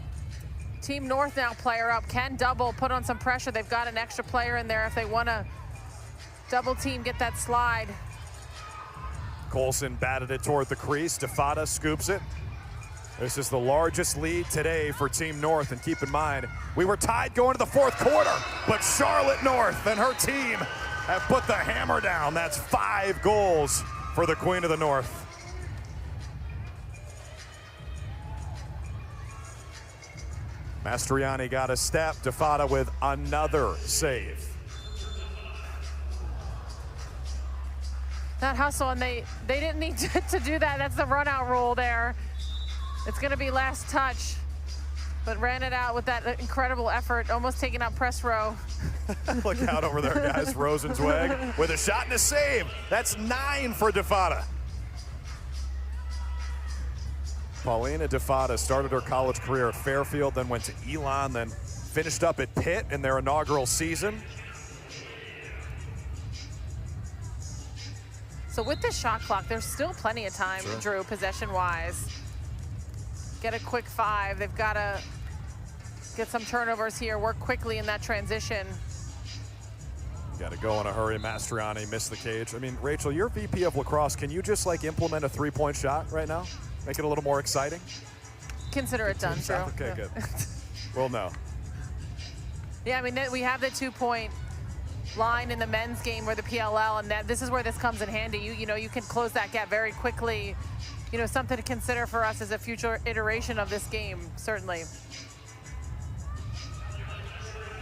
S2: Team North now player up, can double, put on some pressure. They've got an extra player in there if they want to double team, get that slide.
S1: Colson batted it toward the crease. DeFada scoops it. This is the largest lead today for Team North, and keep in mind, we were tied going to the 4th quarter, but Charlotte North and her team have put the hammer down. That's 5 goals for the Queen of the North. Mastriani got a step, DeFada with another save.
S2: That hustle, and they didn't need to do that. That's the run out rule there. It's gonna be last touch, but ran it out with that incredible effort, almost taking out press row.
S1: Look out over there, guys. Rosenzweig with a shot and a save. That's 9 for DeFada. Paulina DeFada started her college career at Fairfield, then went to Elon, then finished up at Pitt in their inaugural season.
S2: So with this shot clock, there's still plenty of time,
S1: Sure.
S2: Drew, possession-wise. Get a quick 5. They've got to get some turnovers here, work quickly in that transition.
S1: Got to go in a hurry. Mastriani missed the cage. I mean, Rachel, you're VP of lacrosse. Can you just like implement a 3-point shot right now? Make it a little more exciting?
S2: Consider it done, Drew.
S1: Okay, good. Well, no.
S2: Yeah, I mean, we have the 2-point line in the men's game or the PLL, and this is where this comes in handy. You know, you can close that gap very quickly. You know, something to consider for us as a future iteration of this game, certainly.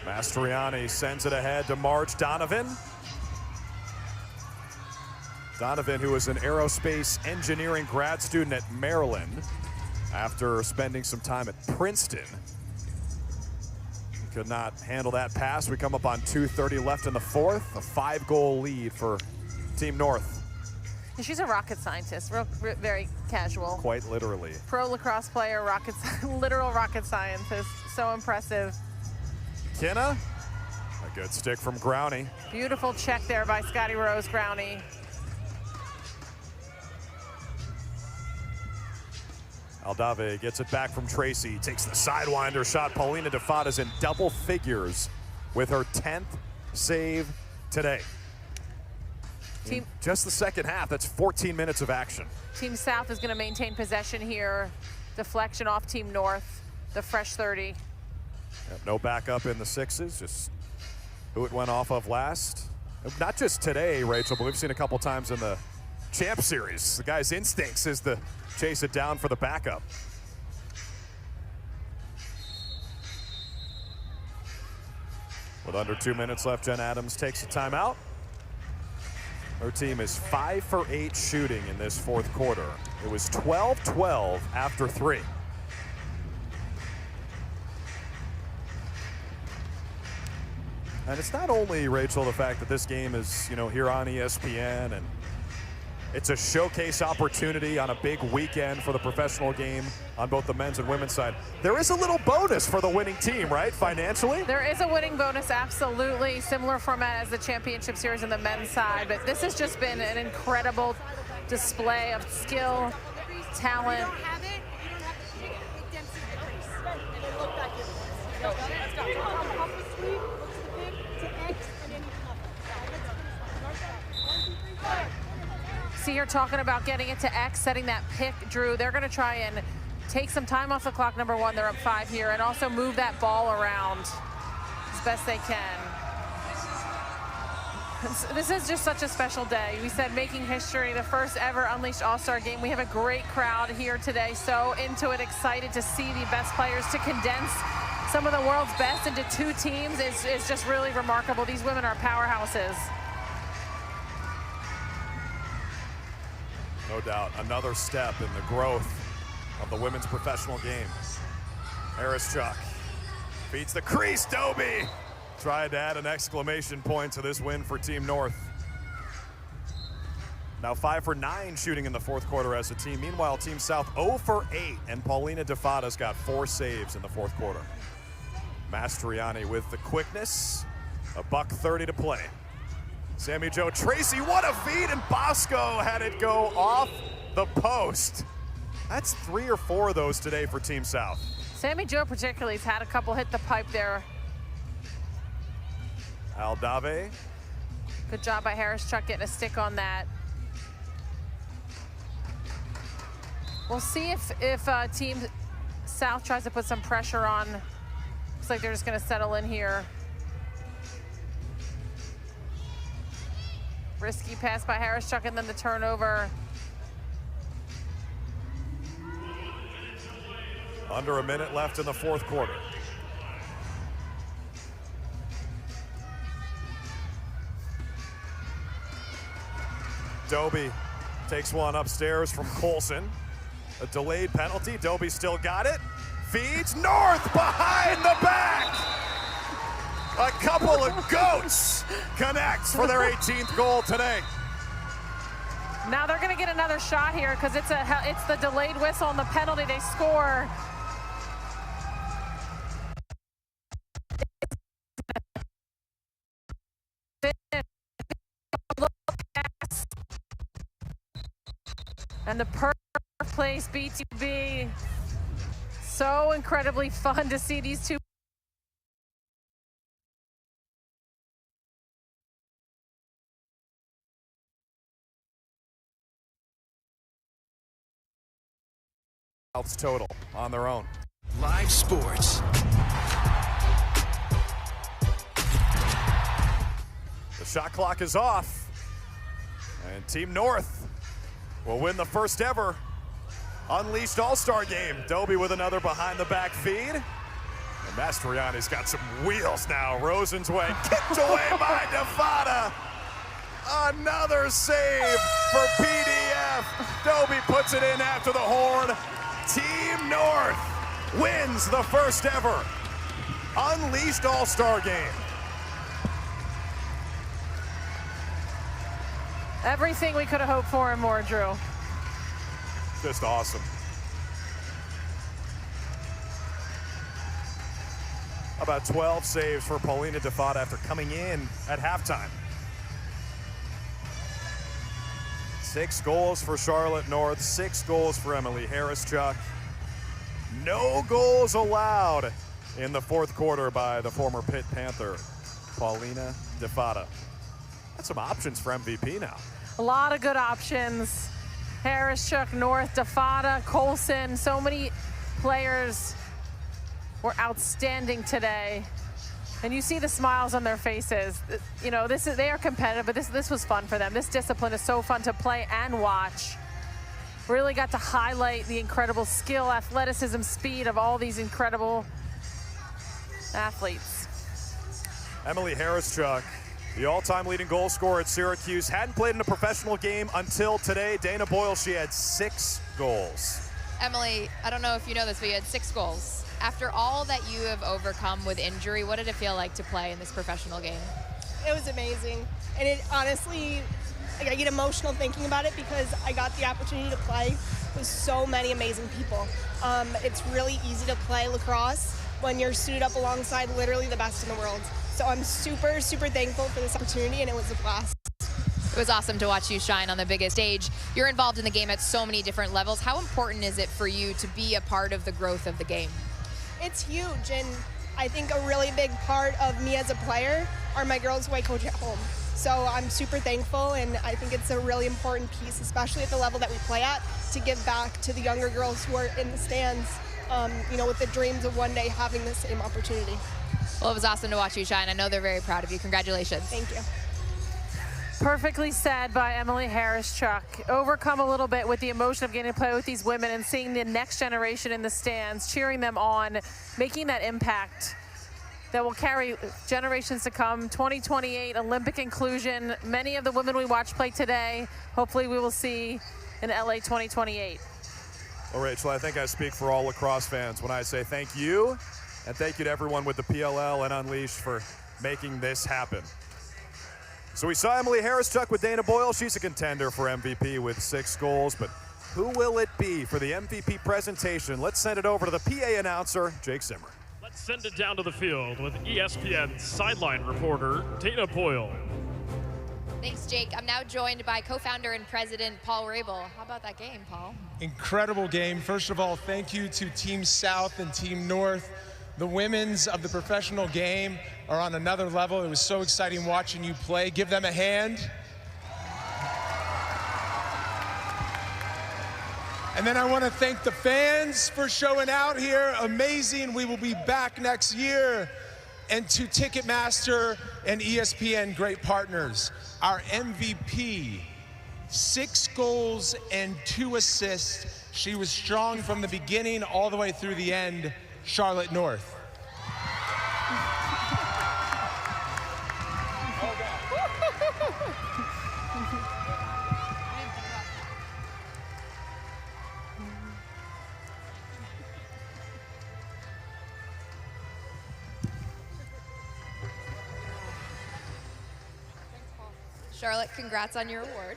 S1: Mastriani sends it ahead to Marge Donovan. Donovan, who is an aerospace engineering grad student at Maryland after spending some time at Princeton. Could not handle that pass. We come up on 2:30 left in the 4th. A 5-goal lead for Team North.
S2: And she's a rocket scientist, very casual.
S1: Quite literally.
S2: Pro lacrosse player, literal rocket scientist. So impressive.
S1: Kinna, a good stick from Growney.
S2: Beautiful check there by Scotty Rose Growney.
S1: Aldave gets it back from Tracy, takes the sidewinder shot. Paulina DeFada's in double figures with her 10th save today. In just the second half, that's 14 minutes of action.
S2: Team South is going to maintain possession here. Deflection off Team North, the fresh 30.
S1: Yep, no backup in the 6s, just who it went off of last. Not just today, Rachel, but we've seen a couple times in the Champ Series. The guy's instincts is to chase it down for the backup. With under 2 minutes left, Jen Adams takes a timeout. Her team is 5 for 8 shooting in this 4th quarter. It was 12-12 after 3. And it's not only, Rachel, the fact that this game is, you know, here on ESPN, and it's a showcase opportunity on a big weekend for the professional game on both the men's and women's side. There is a little bonus for the winning team, right, financially?
S2: There is a winning bonus, absolutely. Similar format as the championship series on the men's side, but this has just been an incredible display of skill, talent. See, you're talking about getting it to X, setting that pick, Drew. They're going to try and take some time off the clock, number 1. They're up 5 here, and also move that ball around as best they can. This is just such a special day. We said making history, the first ever Unleashed All-Star game. We have a great crowd here today, so into it, excited to see the best players, to condense some of the world's best into 2 teams is just really remarkable. These women are powerhouses.
S1: No doubt, another step in the growth of the women's professional game. Harris-Chuck beats the crease. Dobie tried to add an exclamation point to this win for Team North. Now 5 for 9 shooting in the fourth quarter as a team. Meanwhile, Team South 0 for 8, and Paulina DeFada's got 4 saves in the fourth quarter. Mastriani with the quickness. $1:30 to play. Sammy Jo Tracy, what a feed, and Bosco had it go off the post. That's 3 or 4 of those today for Team South.
S2: Sammy Jo particularly has had a couple hit the pipe there.
S1: Aldave.
S2: Good job by Harris-Chuck getting a stick on that. We'll see if Team South tries to put some pressure on. Looks like they're just gonna settle in here. Risky pass by Harris-Chuck and then the turnover.
S1: Under a minute left in the fourth quarter. Doby takes one upstairs from Colson. A delayed penalty. Doby still got it. Feeds North behind the back. A couple of goats connects for their 18th goal today.
S2: Now they're going to get another shot here because it's the delayed whistle on the penalty. They score. And the perfect place, BTB. So incredibly fun to see these two.
S1: South's total on their own.
S5: Live sports.
S1: The shot clock is off. And Team North will win the first ever Unleashed All-Star game. Doby with another behind the back feed. And Mastriani's got some wheels now. Rosen's way, kicked away by DeFada. Another save for PDF. Doby puts it in after the horn. Team North wins the first ever Unleashed All-Star game.
S2: Everything we could have hoped for and more, Drew.
S1: Just awesome. About 12 saves for Paulina DeFada after coming in at halftime. 6 goals for Charlotte North, 6 goals for Emily Harris-Chuck. No goals allowed in the fourth quarter by the former Pitt Panther, Paulina DeFada. That's some options for MVP now.
S2: A lot of good options. Harris-Chuck, North, DeFada, Colson, so many players were outstanding today. And you see the smiles on their faces. You know, they are competitive, but this was fun for them. This discipline is so fun to play and watch. Really got to highlight the incredible skill, athleticism, speed of all these incredible athletes.
S1: Emily Harris-Chuck, the all-time leading goal scorer at Syracuse, hadn't played in a professional game until today. Dana Boyle, she had 6 goals.
S9: Emily, I don't know if you know this, but you had 6 goals. After all that you have overcome with injury, what did it feel like to play in this professional game?
S4: It was amazing. And it honestly, like, I get emotional thinking about it because I got the opportunity to play with so many amazing people. It's really easy to play lacrosse when you're suited up alongside literally the best in the world. So I'm super, super thankful for this opportunity, and it was a blast.
S9: It was awesome to watch you shine on the biggest stage. You're involved in the game at so many different levels. How important is it for you to be a part of the growth of the game?
S4: It's huge, and I think a really big part of me as a player are my girls who I coach at home. So I'm super thankful, and I think it's a really important piece, especially at the level that we play at, to give back to the younger girls who are in the stands, you know, with the dreams of one day having the same opportunity.
S9: Well, it was awesome to watch you shine. I know they're very proud of you. Congratulations.
S4: Thank you.
S2: Perfectly said by Emily Harris-Chuck. Overcome a little bit with the emotion of getting to play with these women and seeing the next generation in the stands, cheering them on, making that impact that will carry generations to come. 2028 Olympic inclusion. Many of the women we watch play today, hopefully we will see in LA 2028.
S1: Well, Rachel, I think I speak for all lacrosse fans when I say thank you, and thank you to everyone with the PLL and Unleashed for making this happen. So we saw Emily Harris-Chuck with Dana Boyle. She's a contender for MVP with 6 goals, but who will it be for the MVP presentation? Let's send it over to the PA announcer, Jake Zimmer.
S6: Let's send it down to the field with ESPN sideline reporter Dana Boyle.
S9: Thanks, Jake. I'm now joined by co-founder and president Paul Rabel. How about that game, Paul?
S7: Incredible game. First of all, thank you to Team South and Team North. The women's of the professional game are on another level. It was so exciting watching you play. Give them a hand. And then I want to thank the fans for showing out here. Amazing. We will be back next year. And to Ticketmaster and ESPN, great partners. Our MVP, 6 goals and 2 assists. She was strong from the beginning all the way through the end, Charlotte North.
S9: Charlotte, congrats on your award.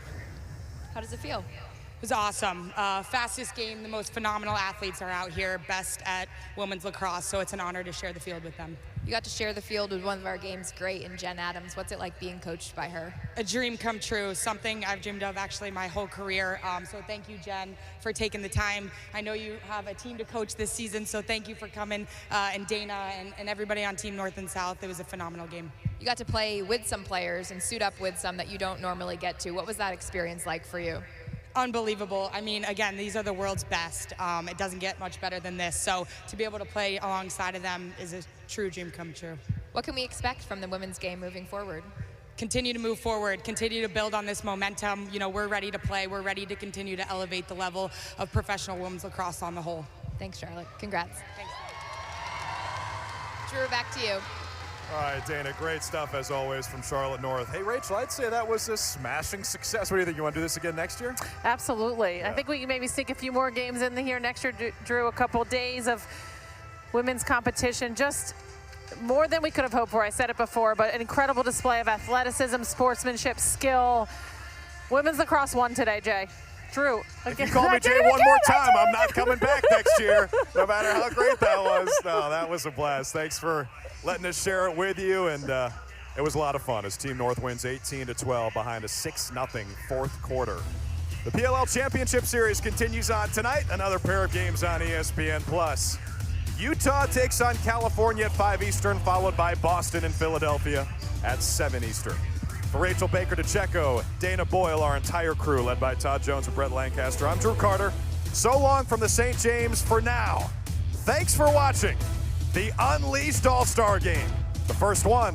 S9: How does it feel?
S8: It was awesome. Fastest game, the most phenomenal athletes are out here, best at women's lacrosse, so it's an honor to share the field with them.
S9: You got to share the field with one of our game's great, and Jen Adams. What's it like being coached by her?
S8: A dream come true, something I've dreamed of actually my whole career. So thank you, Jen, for taking the time. I know you have a team to coach this season, so thank you for coming, and Dana and everybody on Team North and South. It was a phenomenal game.
S9: You got to play with some players and suit up with some that you don't normally get to. What was that experience like for you?
S8: Unbelievable. I mean, again, these are the world's best. It doesn't get much better than this. So to be able to play alongside of them is a true dream come true.
S9: What can we expect from the women's game moving forward?
S8: Continue to move forward, continue to build on this momentum. You know, we're ready to play. We're ready to continue to elevate the level of professional women's lacrosse on the whole.
S9: Thanks, Charlotte. Congrats.
S8: Thanks.
S9: Drew, back to you.
S1: All right, Dana, great stuff as always from Charlotte North. Hey, Rachel, I'd say that was a smashing success. What do you think? You want to do this again next year?
S2: Absolutely.
S1: Yeah.
S2: I think we can maybe sneak a few more games in here next year. Drew, a couple days of women's competition, just more than we could have hoped for. I said it before, but an incredible display of athleticism, sportsmanship, skill. Women's lacrosse won today, Jay. Drew.
S1: If you call me Jay one more time, I'm not coming back next year, no matter how great that was. No, that was a blast. Thanks for letting us share it with you, and it was a lot of fun as Team North wins 18-12 behind a 6-0 fourth quarter. The PLL Championship Series continues on tonight. Another pair of games on ESPN+. Utah takes on California at 5 Eastern, followed by Boston and Philadelphia at 7 Eastern. For Rachel Baker DeCecco, Dana Boyle, our entire crew, led by Todd Jones and Brett Lancaster, I'm Drew Carter. So long from the St. James for now. Thanks for watching the Unleashed All-Star Game. The first one,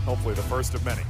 S1: hopefully the first of many.